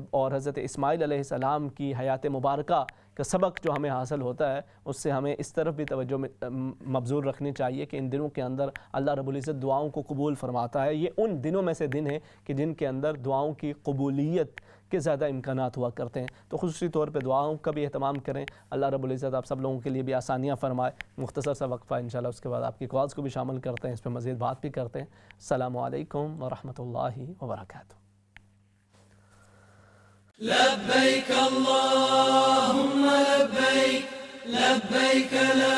اور حضرت اسماعیل علیہ السلام کی حیات مبارکہ کا سبق جو ہمیں حاصل ہوتا ہے, اس سے ہمیں اس طرف بھی توجہ مبذول رکھنی چاہیے کہ ان دنوں کے اندر اللہ رب العزت دعاؤں کو قبول فرماتا ہے. یہ ان دنوں میں سے دن ہیں کہ جن کے اندر دعاؤں کی قبولیت کے زیادہ امکانات ہوا کرتے ہیں. تو خصوصی طور پہ دعاؤں کا بھی اہتمام کریں. اللہ رب العزت آپ سب لوگوں کے لیے بھی آسانیاں فرمائے. مختصر سا وقفہ انشاءاللہ, اس کے بعد آپ کی کالز کو بھی شامل کرتے ہیں, اس پہ مزید بات بھی کرتے ہیں. السلام علیکم ورحمۃ اللہ وبرکاتہ. لبيك اللهم لبيك لبيك لا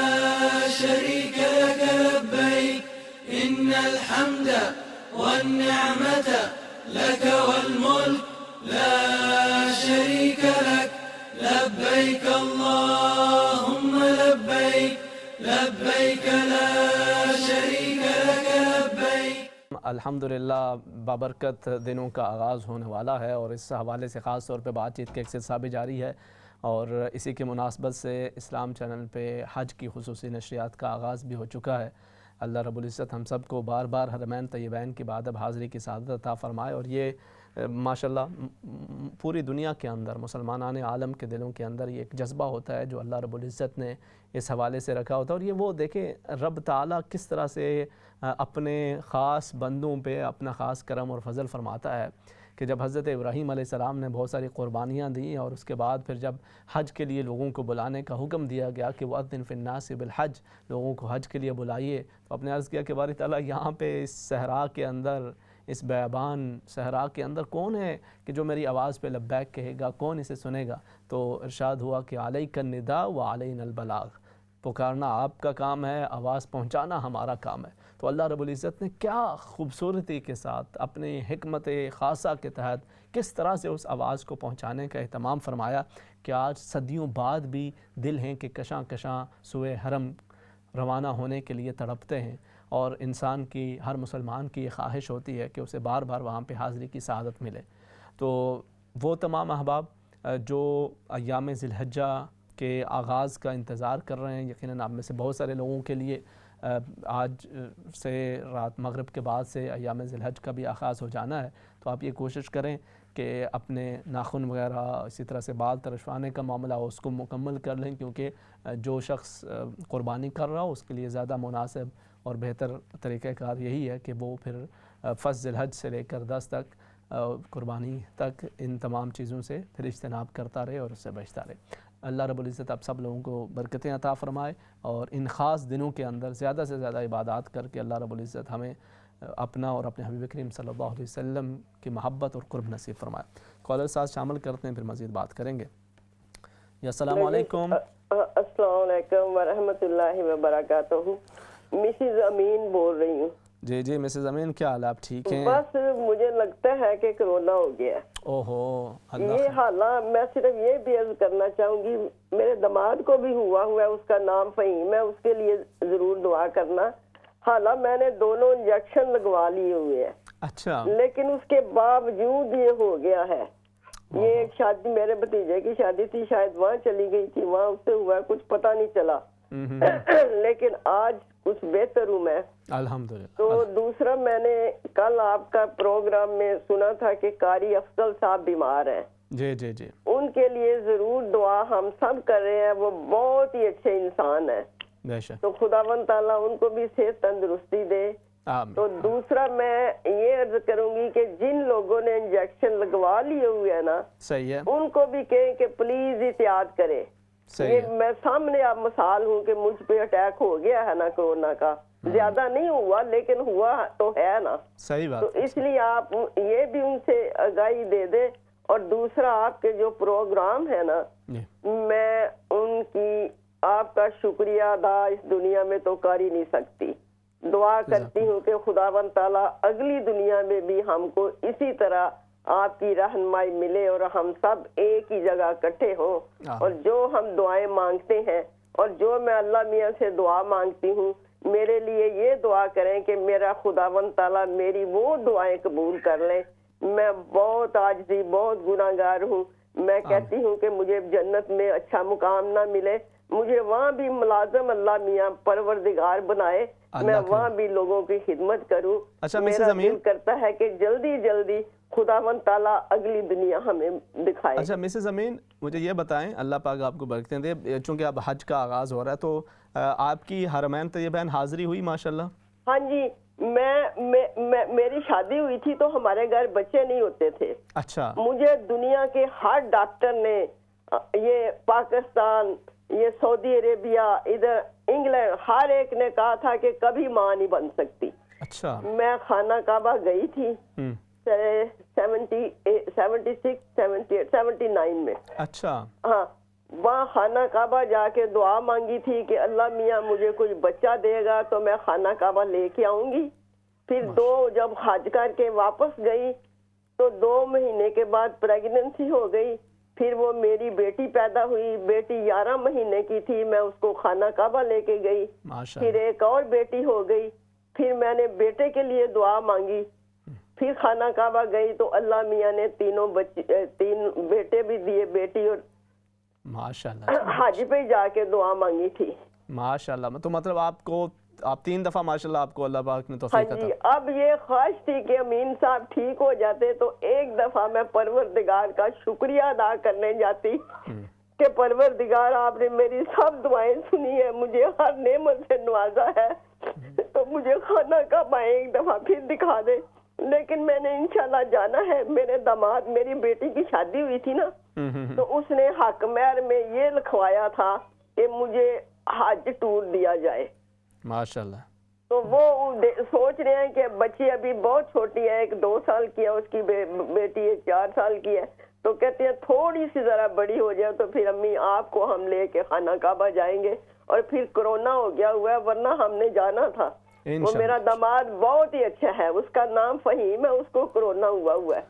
شريك لك لبيك إن الحمد والنعمة لك والملك لا شريك لك لبيك اللهم لبيك لبيك لا شريك لك لبيك. الحمدللہ بابرکت دنوں کا آغاز ہونے والا ہے اور اس حوالے سے خاص طور پہ بات چیت کے ایک سلسلہ بھی جاری ہے, اور اسی کے مناسبت سے اسلام چینل پہ حج کی خصوصی نشریات کا آغاز بھی ہو چکا ہے. اللہ رب العزت ہم سب کو بار بار حرمین طیبین کی بادب حاضری کی سعادت عطا فرمائے. اور یہ ماشاءاللہ پوری دنیا کے اندر مسلمانان عالم کے دلوں کے اندر یہ ایک جذبہ ہوتا ہے جو اللہ رب العزت نے اس حوالے سے رکھا ہوتا ہے. اور یہ وہ دیکھیں رب تعالیٰ کس طرح سے اپنے خاص بندوں پہ اپنا خاص کرم اور فضل فرماتا ہے کہ جب حضرت ابراہیم علیہ السلام نے بہت ساری قربانیاں دیں اور اس کے بعد پھر جب حج کے لیے لوگوں کو بلانے کا حکم دیا گیا کہ وَأَذِّن فِي النَّاسِ بِالْحَجِّ, لوگوں کو حج کے لیے بلائیے, تو آپ نے عرض کیا کہ باری تعالیٰ یہاں پہ اس صحرا کے اندر, اس بیابان صحرا کے اندر کون ہے کہ جو میری آواز پہ لبیک کہے گا, کون اسے سنے گا؟ تو ارشاد ہوا کہ علیک النداء وعلینا البلاغ, پکارنا آپ کا کام ہے, آواز پہنچانا ہمارا کام ہے. تو اللہ رب العزت نے کیا خوبصورتی کے ساتھ اپنی حکمت خاصہ کے تحت کس طرح سے اس آواز کو پہنچانے کا اہتمام فرمایا کہ آج صدیوں بعد بھی دل ہیں کہ کشاں کشاں سوئے حرم روانہ ہونے کے لیے تڑپتے ہیں, اور انسان کی, ہر مسلمان کی یہ خواہش ہوتی ہے کہ اسے بار بار وہاں پہ حاضری کی سعادت ملے. تو وہ تمام احباب جو ایام ذی الحجہ کے آغاز کا انتظار کر رہے ہیں, یقیناً آپ میں سے بہت سارے لوگوں کے لیے آج سے رات مغرب کے بعد سے ایام ذی الحج کا بھی آغاز ہو جانا ہے. تو آپ یہ کوشش کریں کہ اپنے ناخن وغیرہ, اسی طرح سے بال ترشوانے کا معاملہ ہو, اس کو مکمل کر لیں, کیونکہ جو شخص قربانی کر رہا ہو اس کے لیے زیادہ مناسب اور بہتر طریقہ کار یہی ہے کہ وہ پھر فرض ذی الحج سے لے کر 10 تک قربانی تک ان تمام چیزوں سے پھر اجتناب کرتا رہے اور اس سے بچتا رہے. اللہ رب العزت آپ سب لوگوں کو برکتیں عطا فرمائے, اور ان خاص دنوں کے اندر زیادہ سے زیادہ عبادات کر کے اللہ رب العزت ہمیں اپنا اور اپنے حبیب کریم صلی اللہ علیہ وسلم کی محبت اور قرب نصیب فرمائے. کالر ساتھ شامل کرتے ہیں, پھر مزید بات کریں گے. یا السلام علیکم. السلام علیکم ورحمۃ اللہ وبرکاتہ. مسز امین بول رہی ہوں. جی جی مسز امین, کیا حال آپ ٹھیک ہیں؟ بس مجھے لگتا ہے کہ کرونا ہو گیا. اوہو یہ حالات, میں صرف یہ بھی عرض کرنا چاہوں گی, میرے داماد کو بھی ہوا ہے, اس کا نام فہیم ہے, اس کے لیے ضرور دعا کرنا. حالانکہ میں نے دونوں انجیکشن لگوا لیے ہوئے ہیں. اچھا. لیکن اس کے باوجود یہ ہو گیا ہے. یہ ایک شادی, میرے بھتیجے کی شادی تھی, شاید وہاں چلی گئی تھی, وہاں اس سے ہوا, کچھ پتہ نہیں چلا. لیکن آج کچھ بہتر ہوں میں, الحمدللہ. تو دوسرا, میں نے کل آپ کا پروگرام میں سنا تھا کہ قاری افضل صاحب بیمار ہیں. جی جی جی, ان کے لیے ضرور دعا ہم سب کر رہے ہیں, وہ بہت ہی اچھے انسان ہیں. بے شک. تو خداوند تعالیٰ ان کو بھی صحت تندرستی دے. تو دوسرا میں یہ عرض کروں گی کہ جن لوگوں نے انجیکشن لگوا لیے ہوئے ہیں نا, صحیح ہے, ان کو بھی کہیں کہ پلیز احتیاط کرے. یہ میں سامنے آپ مثال ہوں کہ مجھ پہ اٹیک ہو گیا ہے نا کورونا کا, زیادہ نہیں ہوا لیکن ہوا تو ہے نا. صحیح بات. تو اس لیے آپ یہ بھی ان سے آگاہی دے دیں. اور دوسرا, آپ کے جو پروگرام ہے نا, میں ان کی آپ کا شکریہ ادا اس دنیا میں تو کر ہی نہیں سکتی. دعا کرتی ہوں کہ خداوند تعالیٰ اگلی دنیا میں بھی ہم کو اسی طرح آپ کی رہنمائی ملے اور ہم سب ایک ہی جگہ اکٹھے ہوں, اور جو ہم دعائیں مانگتے ہیں اور جو میں اللہ میاں سے دعا مانگتی ہوں میرے لیے یہ دعا کریں کہ میرا خداوند تعالیٰ میری وہ دعائیں قبول کر لیں. میں بہت عاجزی بہت گناہگار ہوں. میں کہتی ہوں کہ مجھے جنت میں اچھا مقام نہ ملے, مجھے وہاں بھی ملازم اللہ میاں پروردگار بنائے, میں وہاں بھی لوگوں کی خدمت کروں. میرا دل کرتا ہے کہ جلدی جلدی خداوند تعالیٰ اگلی دنیا ہمیں دکھائے. اچھا مسز امین, مجھے یہ بتائیں, اللہ پاک آپ کو برکتیں دے, چونکہ اب حج کا آغاز ہو رہا ہے تو آپ کی حرمین طیبین حاضری ہوئی ماشاءاللہ؟ ہاں جی, میری شادی ہوئی تھی تو ہمارے گھر بچے نہیں ہوتے تھے. اچھا. مجھے دنیا کے ہر ڈاکٹر نے, یہ پاکستان, یہ سعودی عربیہ, ادھر انگلینڈ, ہر ایک نے کہا تھا کہ کبھی ماں نہیں بن سکتی. اچھا. میں خانہ کعبہ گئی تھی 79 میں. اچھا. ہاں, وہاں خانہ کعبہ جا کے دعا مانگی تھی کہ اللہ میاں مجھے کچھ بچہ دے گا تو میں خانہ کعبہ لے کے آؤں گی. پھر جب حج کر کے واپس گئی تو 2 مہینے کے بعد پریگننسی ہو گئی. پھر وہ میری بیٹی پیدا ہوئی, بیٹی 11 مہینے کی تھی, میں اس کو خانہ کعبہ لے کے گئی. پھر ایک اور بیٹی ہو گئی, پھر میں نے بیٹے کے لیے دعا مانگی, پھر خانہ کعبہ گئی تو اللہ میاں نے 3 بیٹے بھی دیے, بیٹی اور ماشاءاللہ حج پہ جا کے دعا مانگی تھی. ماشاءاللہ, تو مطلب آپ 3 دفعہ ماشاءاللہ آپ کو اللہ پاک نے توفیق عطا. ہاں جی, اب یہ خواہش تھی کہ امین صاحب ٹھیک ہو جاتے تو ایک دفعہ میں پروردگار کا شکریہ ادا کرنے جاتی کہ پروردگار آپ نے میری سب دعائیں سنی ہے, مجھے ہر نعمت سے نوازا ہے, تو مجھے خانہ کعبہ ایک دفعہ پھر دکھا دے. لیکن میں نے انشاءاللہ جانا ہے. میرے داماد, میری بیٹی کی شادی ہوئی تھی نا, تو اس نے حق مہر میں یہ لکھوایا تھا کہ مجھے حج ٹور دیا جائے ماشاءاللہ. تو وہ سوچ رہے ہیں کہ بچی ابھی بہت چھوٹی ہے, ایک 2 سال کی ہے, اس کی بیٹی 4 سال کی ہے, تو کہتے ہیں تھوڑی سی ذرا بڑی ہو جائے تو پھر امی آپ کو ہم لے کے خانہ کعبہ جائیں گے. اور پھر کورونا ہو گیا ہوا ہے, ورنہ ہم نے جانا تھا. وہ میرا داماد بہت ہی اچھا ہے, اس کا نام فہیم ہے, اس کو کورونا ہوا ہے.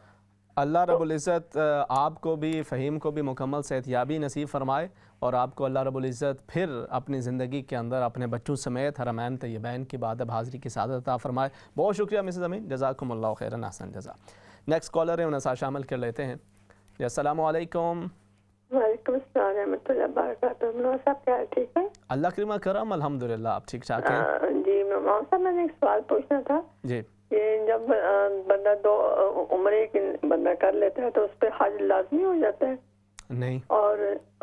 اللہ رب العزت آپ کو بھی فہیم کو بھی مکمل صحتیابی نصیب فرمائے, اور آپ کو اللہ رب العزت پھر اپنی زندگی کے اندر اپنے بچوں سمیت حرمین طیبین کی بعد حاضری کی سعادت عطا فرمائے. بہت شکریہ مسز امین, جزاکم اللہ خیرا, احسن جزا. نیکسٹ کالر ہے, انہیں ساتھ شامل کر لیتے ہیں. جی السلام علیکم. وعلیکم السلام ورحمۃ اللہ وبرکاتہ. منور صاحب کیا ٹھیک ہے؟ اللہ کریم کرم, الحمدللہ. آپ ٹھیک ٹھاک ہیں؟ جی منور صاحب, میں نے ایک سوال پوچھنا تھا. جی. کہ جب بندہ 2 عمرے کی بندہ کر لیتا ہے تو اس پہ حج لازمی ہو جاتا ہے؟ نہیں. اور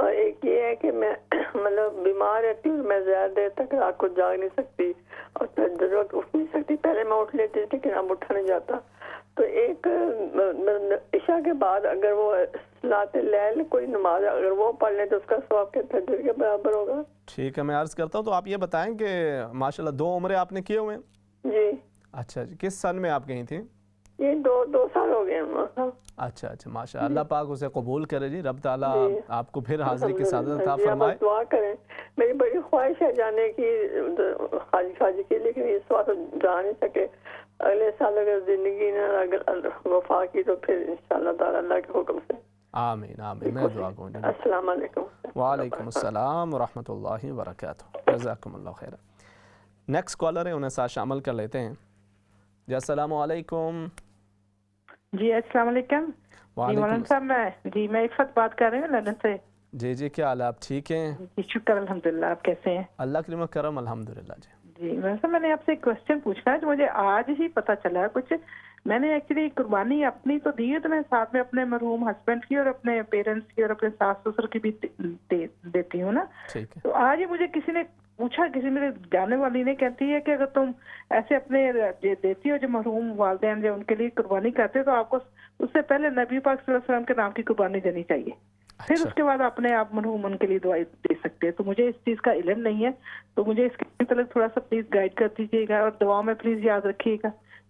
ایک یہ ہے کہ میں مطلب بیمار رہتی ہوں, میں زیادہ دیر تک رات کو جاگ نہیں سکتی اور تہجد وقت اٹھ نہیں سکتی. پہلے میں اٹھ لیتی تھی لیکن اب اٹھا نہیں جاتا. تو ایک عشاء کے بعد اگر وہ صلاۃ اللیل کوئی نماز اگر وہ پڑھ لیں تو اس کا ثواب کیا تہجد کے برابر ہوگا؟ ٹھیک ہے, میں عرض کرتا ہوں. تو آپ یہ بتائیں کہ ماشاءاللہ 2 عمرے آپ نے کیے ہوئے ہیں؟ جی. اچھا جی, کس سن میں آپ گئی تھیں؟ یہ 2 سال ہو گئے ہیں. اچھا اچھا, ماشاء اللہ. اللہ پاک اسے قبول کرے جی, رب تعالیٰ آپ کو پھر حاضری کی سعادت عطا فرمائے. دعا کریں, میری بڑی خواہش ہے جانے کی حج کی, لیکن اس وقت جا نہیں سکے. اگلے سال اگر زندگی نے اگر وفا کی تو پھر انشاءاللہ تعالی اللہ کے حکم سے. آمین آمین, میں دعا کروں. السلام علیکم. وعلیکم السلام ورحمۃ اللہ وبرکاتہ, جزاکم اللہ خیر. نیکسٹ کالر ہے, انہیں ساتھ شامل کر لیتے ہیں. جی السلام علیکم. جی السلام علیکم. جی مولانا صاحب, میں عفت بات کر رہی ہوں لندن سے. جی جی, کیا حال ہے, آپ ٹھیک ہیں؟ جی شکر الحمدللہ, آپ کیسے ہیں؟ اللہ کریم کرم, الحمدللہ. جی جی مولانا صاحب, میں نے آپ سے ایک کوشچن پوچھنا ہے جو مجھے آج ہی پتہ چلا. کچھ میں نے ایکچولی قربانی اپنی تو دی ہے, تو میں ساتھ میں اپنے مرحوم ہسبینڈ کی اور اپنے پیرنٹس کی اور اپنے ساس سسر کی بھی دیتی ہوں نا. تو آج ہی مجھے کسی نے پوچھا, کسی میرے جانے والی نے, کہتی ہے کہ اگر تم ایسے اپنے دیتی ہو جو مرحوم والدین جو ان کے لیے قربانی کرتے ہو تو آپ کو اس سے پہلے نبی پاک صلی اللہ علیہ وسلم کے نام کی قربانی دینی چاہیے, پھر اس کے بعد اپنے آپ مرحوم ان کے لیے دعائیں دے سکتے ہیں. تو مجھے اس چیز کا علم نہیں ہے, تو مجھے اس کے متعلق تھوڑا سا پلیز گائیڈ کر دیجیے گا, اور دعا میں پلیز یاد رکھیے گا.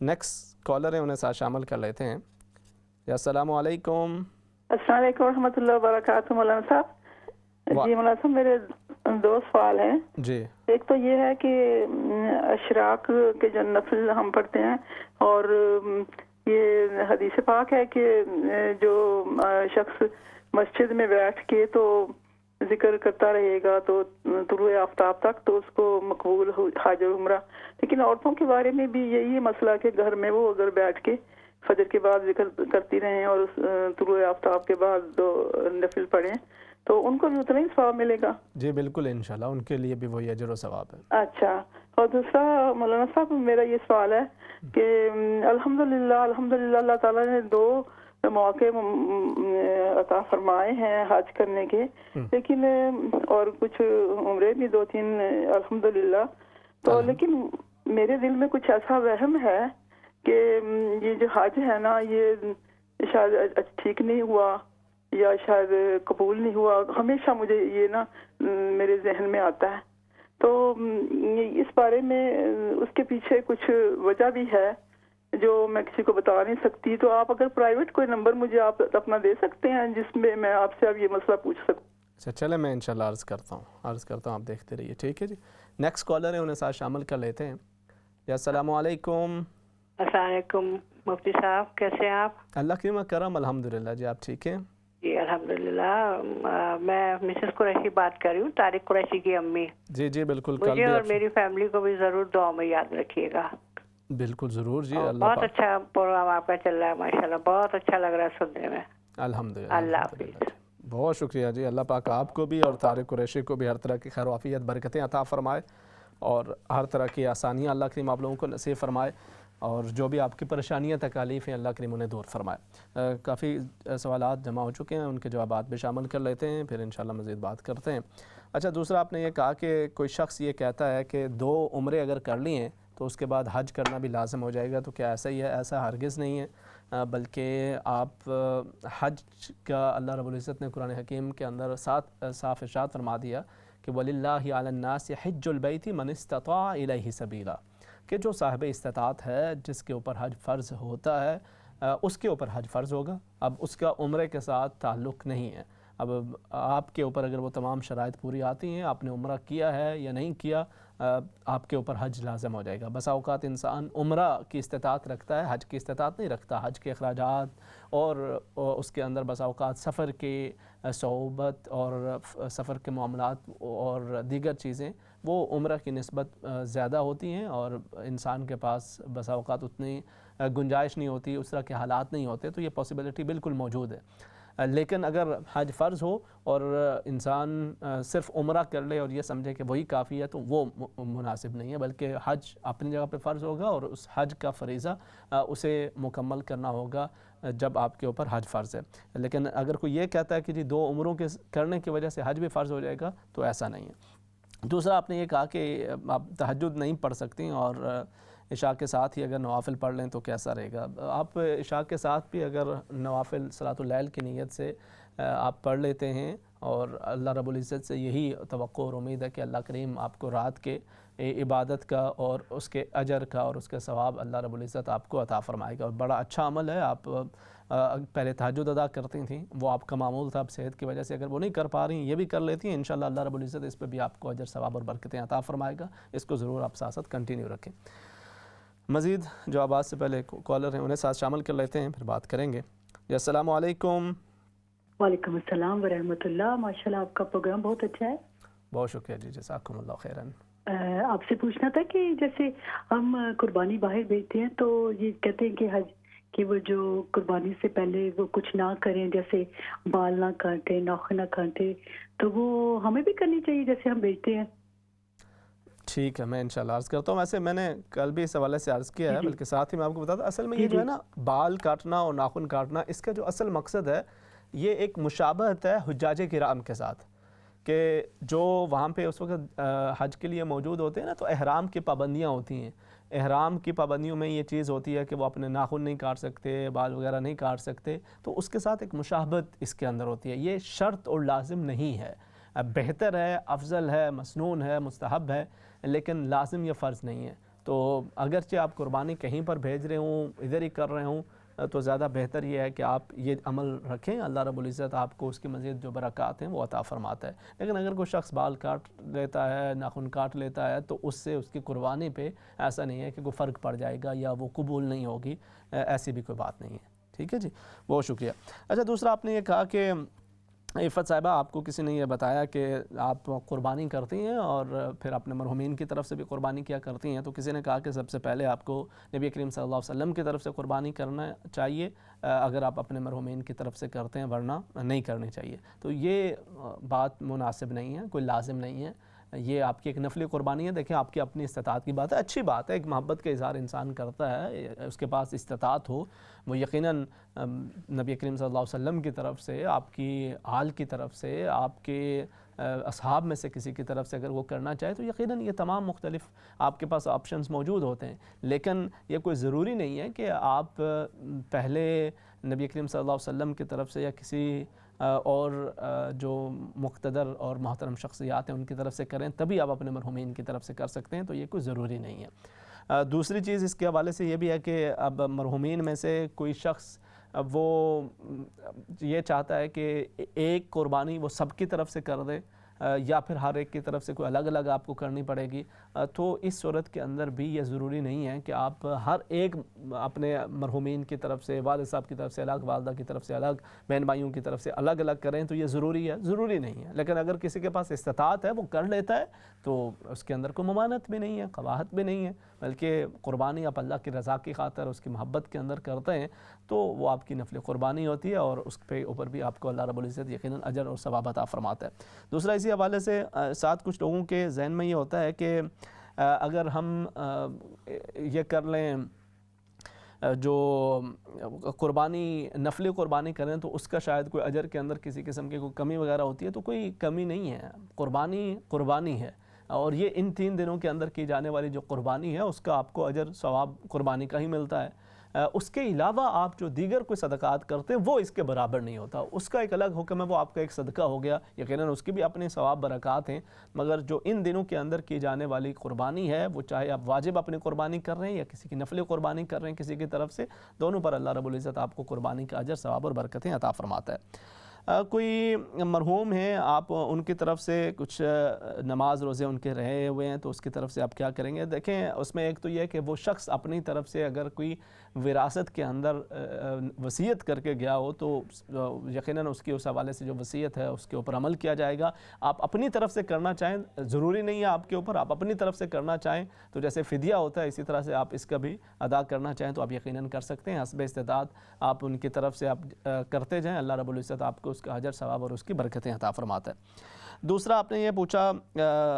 نیکسٹ کالر ہیں, انہیں ساتھ شامل کر لیتے ہیں. السلام علیکم. السلام علیکم ورحمۃ اللہ وبرکاتہ. مولانا صاحب جی مولانا صاحب میرے 2 سوال ہیں جی. ایک تو یہ ہے کہ اشراق کے جو نفل ہم پڑھتے ہیں اور یہ حدیث پاک ہے کہ جو شخص مسجد میں بیٹھ کے تو ذکر کرتا رہے گا تو طلوع آفتاب تک تو اس کو مقبول حج اور عمرہ. لیکن عورتوں کے بارے میں بھی یہی مسئلہ کہ گھر میں وہ اگر بیٹھ کے فجر کے بعد ذکر کرتی رہیں اور طلوع آفتاب کے بعد نفل پڑھیں تو ان کو بھی اتنا ہی ثواب ملے گا؟ جی بالکل انشاءاللہ ان کے لیے بھی وہی اجر و ثواب ہے. اچھا. اور دوسرا مولانا صاحب میرا یہ سوال ہے کہ الحمدللہ اللہ تعالیٰ نے 2 مواقع عطا فرمائے ہیں حج کرنے کے, لیکن اور کچھ عمرے بھی 2-3 الحمدللہ. تو لیکن میرے دل میں کچھ ایسا وہم ہے کہ یہ جو حج ہے نا یہ شاید ٹھیک نہیں ہوا یا شاید قبول نہیں ہوا. ہمیشہ مجھے یہ نا میرے ذہن میں آتا ہے. تو اس بارے میں اس کے پیچھے کچھ وجہ بھی ہے جو میں کسی کو بتا نہیں سکتی. تو آپ اگر پرائیویٹ کوئی نمبر مجھے آپ اپنا دے سکتے ہیں جس میں میں آپ سے اب یہ مسئلہ پوچھ سکوں؟ اچھا چلے میں انشاءاللہ عرض کرتا ہوں آپ دیکھتے رہیے. ٹھیک ہے جی. نیکسٹ کالر ہیں انہیں ساتھ شامل کر لیتے ہیں. السلام علیکم. السلام علیکم مفتی صاحب, کیسے ہیں آپ؟ اللہ کی کرم الحمدللہ. جی آپ ٹھیک ہیں؟ جی الحمدللہ. میں مسز قریشی بات کر رہی ہوں, طارق قریشی کی امی. جی جی بالکل. مجھے اور میری فیملی کو بھی ضرور دعا میں یاد رکھیے گا. بالکل ضرور جی. اللہ بہت اچھا پروگرام آپ کا چل رہا ہے ماشاءاللہ, بہت اچھا لگ رہا ہے سننے میں. الحمدللہ. اللہ حافظ. بہت شکریہ جی. اللہ پاک آپ کو بھی اور طارق قریشی کو بھی ہر طرح کی خیر و عافیت برکتیں عطا فرمائے اور ہر طرح کی آسانیاں اللہ کریم آپ لوگوں کو نصیب فرمائے اور جو بھی آپ کی پریشانیاں تکالیف ہیں اللہ کریم انہیں دور فرمائے. کافی سوالات جمع ہو چکے ہیں, ان کے جوابات بھی شامل کر لیتے ہیں پھر انشاءاللہ مزید بات کرتے ہیں. اچھا دوسرا آپ نے یہ کہا کہ کوئی شخص یہ کہتا ہے کہ 2 عمرے اگر کر لی ہیں تو اس کے بعد حج کرنا بھی لازم ہو جائے گا. تو کیا ایسا ہی ہے؟ ایسا ہرگز نہیں ہے, بلکہ آپ حج کا اللہ رب العزت نے قرآن حکیم کے اندر صاف ارشاد فرما دیا کہ وَلِلَّهِ عَلَى النَّاسِ حِجُّ الْبَيْتِ مَنِ اسْتَطَاعَ إِلَيْهِ سَبِيلًا, کہ جو صاحب استطاعت ہے جس کے اوپر حج فرض ہوتا ہے اس کے اوپر حج فرض ہوگا. اب اس کا عمرے کے ساتھ تعلق نہیں ہے. اب آپ کے اوپر اگر وہ تمام شرائط پوری آتی ہیں, آپ نے عمرہ کیا ہے یا نہیں کیا, آپ کے اوپر حج لازم ہو جائے گا. بسا اوقات انسان عمرہ کی استطاعت رکھتا ہے, حج کی استطاعت نہیں رکھتا. حج کے اخراجات اور اس کے اندر بسا اوقات سفر کی صعوبت اور سفر کے معاملات اور دیگر چیزیں وہ عمرہ کی نسبت زیادہ ہوتی ہیں اور انسان کے پاس بسا اوقات اتنی گنجائش نہیں ہوتی, اس طرح کے حالات نہیں ہوتے. تو یہ پاسبلٹی بالکل موجود ہے. لیکن اگر حج فرض ہو اور انسان صرف عمرہ کر لے اور یہ سمجھے کہ وہی کافی ہے تو وہ مناسب نہیں ہے, بلکہ حج اپنی جگہ پہ فرض ہوگا اور اس حج کا فریضہ اسے مکمل کرنا ہوگا جب آپ کے اوپر حج فرض ہے. لیکن اگر کوئی یہ کہتا ہے کہ جی 2 عمروں کے کرنے کی وجہ سے حج بھی فرض ہو جائے گا تو ایسا نہیں ہے. دوسرا آپ نے یہ کہا کہ آپ تہجد نہیں پڑھ سکتی اور عشاء کے ساتھ ہی اگر نوافل پڑھ لیں تو کیسا رہے گا. آپ عشاء کے ساتھ بھی اگر نوافل صلاۃ اللیل کی نیت سے آپ پڑھ لیتے ہیں اور اللہ رب العزت سے یہی توقع اور امید ہے کہ اللہ کریم آپ کو رات کے عبادت کا اور اس کے اجر کا اور اس کے ثواب اللہ رب العزت آپ کو عطا فرمائے گا. اور بڑا اچھا عمل ہے. آپ پہلے تہجد ادا کرتی تھیں, وہ آپ کا معمول تھا, اب صحت کی وجہ سے اگر وہ نہیں کر پا رہی ہیں یہ بھی کر لیتی ہیں, انشاءاللہ اللہ رب العزت اس پہ بھی آپ کو اجر ثواب اور برکتیں عطا فرمائے گا. اس کو ضرور آپ ساتھ کنٹینیو رکھیں. مزید جوابات سے پہلے کالر ہیں انہیں ساتھ شامل کر لیتے ہیں پھر بات کریں گے. جی السلام علیکم. وعلیکم السلام ورحمۃ اللہ. ماشاءاللہ آپ کا پروگرام بہت اچھا ہے. بہت شکریہ جی, جزاکم اللہ خیراً. آپ سے پوچھنا تھا کہ جیسے ہم قربانی باہر بھیجتے ہیں تو یہ کہتے ہیں کہ حج کہ وہ جو قربانی سے پہلے وہ کچھ نہ کریں, جیسے بال نہ کاٹیں, ناخن نہ کاٹیں, تو وہ ہمیں بھی کرنی چاہیے جیسے ہم بیچتے ہیں؟ ٹھیک ہے, میں انشاءاللہ عرض کرتا ہوں. ویسے میں نے کل بھی اس حوالے سے عرض کیا ہے, بلکہ ساتھ ہی میں آپ کو بتاتا ہوں اصل میں یہ جو ہے نا بال کاٹنا اور ناخن کاٹنا, اس کا جو اصل مقصد ہے یہ ایک مشابہت ہے حجاج کرام کے ساتھ, کہ جو وہاں پہ اس وقت حج کے لیے موجود ہوتے ہیں نا تو احرام کی پابندیاں ہوتی ہیں. احرام کی پابندیوں میں یہ چیز ہوتی ہے کہ وہ اپنے ناخن نہیں کاٹ سکتے, بال وغیرہ نہیں کاٹ سکتے, تو اس کے ساتھ ایک مشابہت اس کے اندر ہوتی ہے. یہ شرط اور لازم نہیں ہے, بہتر ہے, افضل ہے, مسنون ہے, مستحب ہے, لیکن لازم یا فرض نہیں ہے. تو اگرچہ آپ قربانی کہیں پر بھیج رہے ہوں، ادھر ہی کر رہے ہوں، تو زیادہ بہتر یہ ہے کہ آپ یہ عمل رکھیں، اللہ رب العزت آپ کو اس کی مزید جو برکات ہیں وہ عطا فرماتا ہے۔ لیکن اگر کوئی شخص بال کاٹ لیتا ہے، ناخن کاٹ لیتا ہے، تو اس سے اس کی قربانی پہ ایسا نہیں ہے کہ کوئی فرق پڑ جائے گا یا وہ قبول نہیں ہوگی، ایسی بھی کوئی بات نہیں ہے۔ ٹھیک ہے جی، بہت شکریہ۔ اچھا، دوسرا آپ نے یہ کہا کہ عفت صاحبہ آپ کو کسی نے یہ بتایا کہ آپ قربانی کرتی ہیں اور پھر اپنے مرحومین کی طرف سے بھی قربانی کیا کرتی ہیں، تو کسی نے کہا کہ سب سے پہلے آپ کو نبی کریم صلی اللہ علیہ وسلم کی طرف سے قربانی کرنا چاہیے اگر آپ اپنے مرحومین کی طرف سے کرتے ہیں، ورنہ نہیں کرنی چاہیے۔ تو یہ بات مناسب نہیں ہے، کوئی لازم نہیں ہے، یہ آپ کی ایک نفلی قربانی ہے۔ دیکھیں آپ کی اپنی استطاعت کی بات ہے، اچھی بات ہے، ایک محبت کا اظہار انسان کرتا ہے، اس کے پاس استطاعت ہو، وہ یقیناً نبی کریم صلی اللہ علیہ وسلم کی طرف سے، آپ کی آل کی طرف سے، آپ کے اصحاب میں سے کسی کی طرف سے اگر وہ کرنا چاہے تو یقیناً یہ تمام مختلف آپ کے پاس آپشنز موجود ہوتے ہیں، لیکن یہ کوئی ضروری نہیں ہے کہ آپ پہلے نبی کریم صلی اللہ علیہ وسلم کی طرف سے یا کسی اور جو مقتدر اور محترم شخصیات ہیں ان کی طرف سے کریں تبھی آپ اپنے مرحومین کی طرف سے کر سکتے ہیں، تو یہ کوئی ضروری نہیں ہے۔ دوسری چیز اس کے حوالے سے یہ بھی ہے کہ اب مرحومین میں سے کوئی شخص وہ یہ چاہتا ہے کہ ایک قربانی وہ سب کی طرف سے کر دے یا پھر ہر ایک کی طرف سے کوئی الگ الگ آپ کو کرنی پڑے گی، تو اس صورت کے اندر بھی یہ ضروری نہیں ہے کہ آپ ہر ایک اپنے مرحومین کی طرف سے، والد صاحب کی طرف سے الگ، والدہ کی طرف سے الگ، بہن بھائیوں کی طرف سے الگ الگ کریں، تو یہ ضروری ہے؟ ضروری نہیں ہے۔ لیکن اگر کسی کے پاس استطاعت ہے، وہ کر لیتا ہے، تو اس کے اندر کوئی ممانعت بھی نہیں ہے، قباحت بھی نہیں ہے، بلکہ قربانی آپ اللہ کی رضا کی خاطر، اس کی محبت کے اندر کرتے ہیں تو وہ آپ کی نفل قربانی ہوتی ہے اور اس پہ اوپر بھی آپ کو اللہ رب العزت یقیناً اجر اور ثواب عطا فرماتا ہے۔ دوسرا اسی حوالے سے ساتھ کچھ لوگوں کے ذہن میں یہ ہوتا ہے کہ اگر ہم یہ کر لیں جو قربانی نفلی قربانی کریں تو اس کا شاید کوئی اجر کے اندر کسی قسم کی کوئی کمی وغیرہ ہوتی ہے، تو کوئی کمی نہیں ہے، قربانی قربانی ہے، اور یہ ان 3 دنوں کے اندر کی جانے والی جو قربانی ہے اس کا آپ کو اجر ثواب قربانی کا ہی ملتا ہے۔ اس کے علاوہ آپ جو دیگر کوئی صدقات کرتے ہیں وہ اس کے برابر نہیں ہوتا، اس کا ایک الگ حکم ہے، وہ آپ کا ایک صدقہ ہو گیا، یقیناً اس کی بھی اپنے ثواب برکات ہیں، مگر جو ان دنوں کے اندر کی جانے والی قربانی ہے وہ چاہے آپ واجب اپنی قربانی کر رہے ہیں یا کسی کی نفلی قربانی کر رہے ہیں کسی کی طرف سے، دونوں پر اللہ رب العزت آپ کو قربانی کا اجر ثواب اور برکتیں عطا فرماتا ہے۔ کوئی مرحوم ہیں، آپ ان کی طرف سے کچھ نماز روزے ان کے رہے ہوئے ہیں، تو اس کی طرف سے آپ کیا کریں گے؟ دیکھیں اس میں ایک تو یہ ہے کہ وہ شخص اپنی طرف سے اگر کوئی وراثت کے اندر وصیت کر کے گیا ہو تو یقیناً اس کی اس حوالے سے جو وصیت ہے اس کے اوپر عمل کیا جائے گا۔ آپ اپنی طرف سے کرنا چاہیں، ضروری نہیں ہے آپ کے اوپر، آپ اپنی طرف سے کرنا چاہیں تو جیسے فدیہ ہوتا ہے اسی طرح سے آپ اس کا بھی ادا کرنا چاہیں تو آپ یقیناً کر سکتے ہیں، حسب استطاعت آپ ان کی طرف سے آپ کرتے جائیں، اللہ رب العزت آپ کو اس کا اجر ثواب اور اس کی برکتیں عطا فرماتا ہے۔ دوسرا آپ نے یہ پوچھا،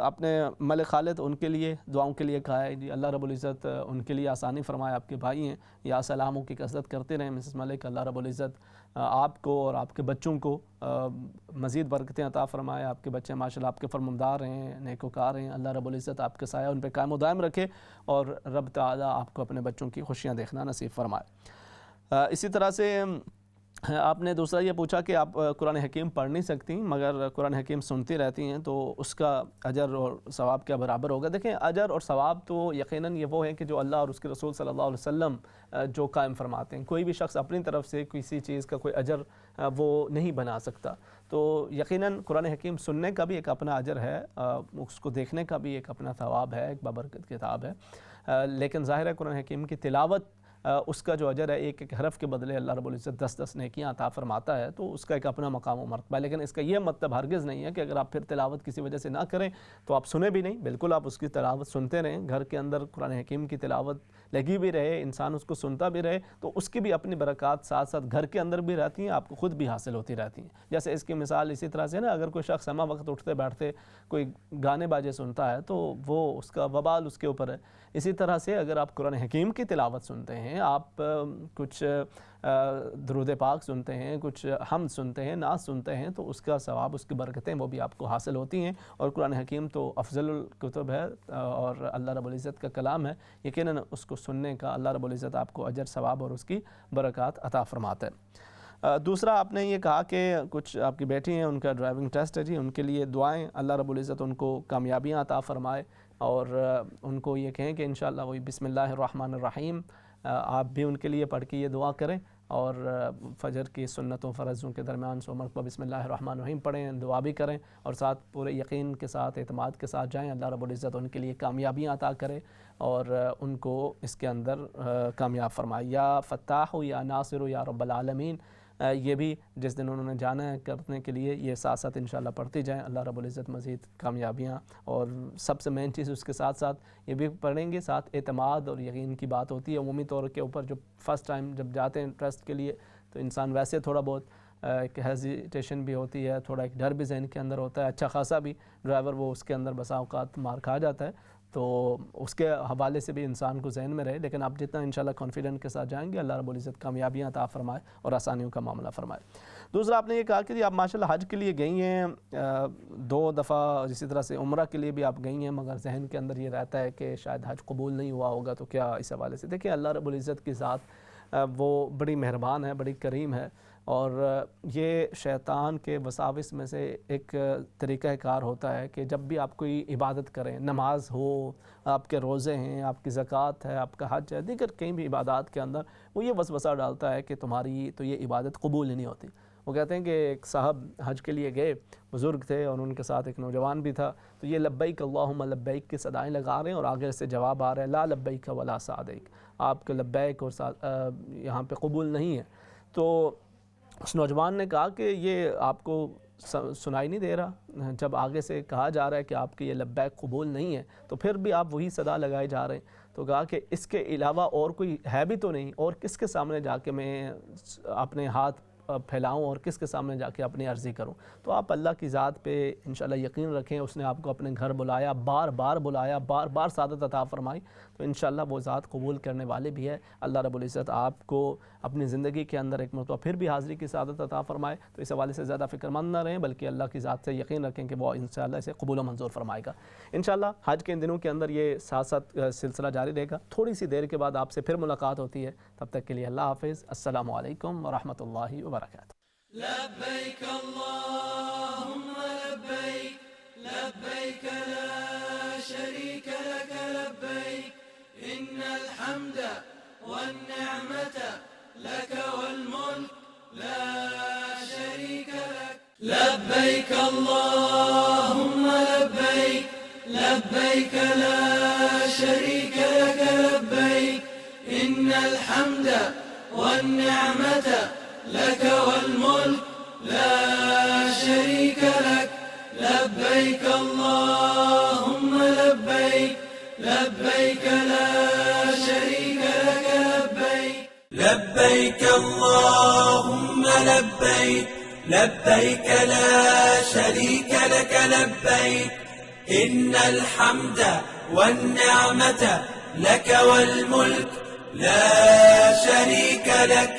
اپنے ملک خالد ان کے لیے دعاؤں کے لیے کہا ہے، جی اللہ رب العزت ان کے لیے آسانی فرمائے، آپ کے بھائی ہیں، یا سلاموں کی کثرت کرتے رہیں مسز ملک، اللہ رب العزت آپ کو اور آپ کے بچوں کو مزید برکتیں عطا فرمائے، آپ کے بچے ماشاءاللہ آپ کے فرمانبردار ہیں، نیکوکار ہیں، اللہ رب العزت آپ کے سایہ ان پہ قائم و دائم رکھے اور رب تعالیٰ آپ کو اپنے بچوں کی خوشیاں دیکھنا نصیب فرمائے۔ اسی طرح سے آپ نے دوسرا یہ پوچھا کہ آپ قرآن حکیم پڑھ نہیں سکتی مگر قرآن حکیم سنتی رہتی ہیں تو اس کا اجر اور ثواب کیا برابر ہوگا؟ دیکھیں اجر اور ثواب تو یقیناً یہ وہ ہے کہ جو اللہ اور اس کے رسول صلی اللہ علیہ وسلم جو قائم فرماتے ہیں، کوئی بھی شخص اپنی طرف سے کسی چیز کا کوئی اجر وہ نہیں بنا سکتا، تو یقیناً قرآن حکیم سننے کا بھی ایک اپنا اجر ہے، اس کو دیکھنے کا بھی ایک اپنا ثواب ہے، ایک بابرکت کتاب ہے، لیکن ظاہر ہے قرآن حکیم کی تلاوت اس کا جو اجر ہے ایک ایک حرف کے بدلے اللہ رب العزت 10 نیکیاں عطا فرماتا ہے، تو اس کا ایک اپنا مقام و مرتبہ ہے، لیکن اس کا یہ مطلب ہرگز نہیں ہے کہ اگر آپ پھر تلاوت کسی وجہ سے نہ کریں تو آپ سنیں بھی نہیں، بالکل آپ اس کی تلاوت سنتے رہیں، گھر کے اندر قرآن حکیم کی تلاوت لگی بھی رہے، انسان اس کو سنتا بھی رہے تو اس کی بھی اپنی برکات ساتھ ساتھ گھر کے اندر بھی رہتی ہیں، آپ کو خود بھی حاصل ہوتی رہتی ہیں۔ جیسے اس کی مثال اسی طرح سے نا، اگر کوئی شخص ہمہ وقت اٹھتے بیٹھتے کوئی گانے باجے سنتا ہے تو وہ اس کا وبال اس کے اوپر ہے، اسی طرح سے اگر آپ قرآن حکیم کی تلاوت سنتے ہیں، آپ کچھ درود پاک سنتے ہیں، کچھ حمد سنتے ہیں، نعت سنتے ہیں تو اس کا ثواب اس کی برکتیں وہ بھی آپ کو حاصل ہوتی ہیں، اور قرآن حکیم تو افضل الکتب ہے اور اللہ رب العزت کا کلام ہے، یقیناً اس کو سننے کا اللہ رب العزت آپ کو اجر ثواب اور اس کی برکات عطا فرماتا ہے۔ دوسرا آپ نے یہ کہا کہ کچھ آپ کی بیٹی ہیں، ان کا ڈرائیونگ ٹیسٹ ہے، جی ان کے لیے دعائیں، اللہ رب العزت ان کو کامیابیاں عطا فرمائے، اور ان کو یہ کہیں کہ انشاءاللہ وہی بسم اللہ الرحمن الرحیم آپ بھی ان کے لیے پڑھ کے یہ دعا کریں، اور فجر کی سنتوں فرضوں کے درمیان 100 مرتبہ بسم اللہ الرحمن الرحیم پڑھیں، دعا بھی کریں، اور ساتھ پورے یقین کے ساتھ اعتماد کے ساتھ جائیں۔ اللہ رب العزت ان کے لیے کامیابیاں عطا کرے اور ان کو اس کے اندر کامیاب فرمائے۔ یا فتاح یا ناصر یا رب العالمین، یہ بھی جس دن انہوں نے جانا ہے کرنے کے لیے یہ ساتھ ساتھ انشاءاللہ پڑھتی جائیں۔ اللہ رب العزت مزید کامیابیاں، اور سب سے مین چیز اس کے ساتھ ساتھ یہ بھی پڑھیں گے، ساتھ اعتماد اور یقین کی بات ہوتی ہے عمومی طور کے اوپر۔ جو فرسٹ ٹائم جب جاتے ہیں ٹرسٹ کے لیے تو انسان ویسے تھوڑا بہت ایک ہیزیٹیشن بھی ہوتی ہے، تھوڑا ایک ڈر بھی ذہن کے اندر ہوتا ہے، اچھا خاصا بھی ڈرائیور وہ اس کے اندر بسا اوقات مار کھا جاتا ہے، تو اس کے حوالے سے بھی انسان کو ذہن میں رہے۔ لیکن آپ جتنا انشاءاللہ کانفیڈنٹ کے ساتھ جائیں گے اللہ رب العزت کامیابیاں عطا فرمائے اور آسانیوں کا معاملہ فرمائے۔ دوسرا آپ نے یہ کہا کہ آپ ماشاءاللہ حج کے لیے گئی ہیں 2 دفعہ، اسی طرح سے عمرہ کے لیے بھی آپ گئی ہیں، مگر ذہن کے اندر یہ رہتا ہے کہ شاید حج قبول نہیں ہوا ہوگا، تو کیا اس حوالے سے؟ دیکھیں اللہ رب العزت کی ذات وہ بڑی مہربان ہے، بڑی کریم ہے، اور یہ شیطان کے وساوس میں سے ایک طریقہ کار ہوتا ہے کہ جب بھی آپ کوئی عبادت کریں، نماز ہو، آپ کے روزے ہیں، آپ کی زکوٰۃ ہے، آپ کا حج ہے، دیگر کئی بھی عبادات کے اندر وہ یہ وسوسہ ڈالتا ہے کہ تمہاری تو یہ عبادت قبول ہی نہیں ہوتی۔ وہ کہتے ہیں کہ ایک صاحب حج کے لیے گئے، بزرگ تھے اور ان کے ساتھ ایک نوجوان بھی تھا، تو یہ لبیک اللہم لبیک کی صدائیں لگا رہے ہیں اور آگے سے جواب آ رہا ہے لا لبیک ولا سعدیک، آپ کے لبیک اور یہاں پہ قبول نہیں ہے۔ تو اس نوجوان نے کہا کہ یہ آپ کو سنائی نہیں دے رہا؟ جب آگے سے کہا جا رہا ہے کہ آپ کے یہ لبیک قبول نہیں ہے تو پھر بھی آپ وہی صدا لگائے جا رہے ہیں؟ تو کہا کہ اس کے علاوہ اور کوئی ہے بھی تو نہیں، اور کس کے سامنے جا کے میں اپنے ہاتھ پھیلاؤں اور کس کے سامنے جا کے اپنی عرضی کروں؟ تو آپ اللہ کی ذات پہ انشاءاللہ یقین رکھیں، اس نے آپ کو اپنے گھر بلایا، بار بار بلایا، بار بار سعادت عطا فرمائی، تو انشاءاللہ وہ ذات قبول کرنے والے بھی ہے۔ اللہ رب العزت آپ کو اپنی زندگی کے اندر ایک مرتبہ پھر بھی حاضری کی سعادت عطا فرمائے۔ تو اس حوالے سے زیادہ فکر مند نہ رہیں، بلکہ اللہ کی ذات سے یقین رکھیں کہ وہ انشاءاللہ اسے قبول و منظور فرمائے گا۔ انشاءاللہ حج کے ان دنوں کے اندر یہ ساتھ ساتھ سلسلہ جاری رہے گا۔ تھوڑی سی دیر کے بعد آپ سے پھر ملاقات ہوتی ہے، تب تک کے لیے اللہ حافظ، السلام علیکم ورحمۃ اللہ وبرکاتہ۔ لبيك اللهم لبيك لبيك لا شريك لك لبيك إن الحمد والنعمة لك والملك لا شريك لك لبيك اللهم لبيك لبيك لا شريك لك لبيك إن الحمد والنعمة لك والملك لا شريك لك لبيك اللهم لبيك لبيك لا شريك لك لبيك لبيك اللهم لبيك لبيك لا شريك لك لبيك إن الحمد والنعمة لك والملك لا شريك لك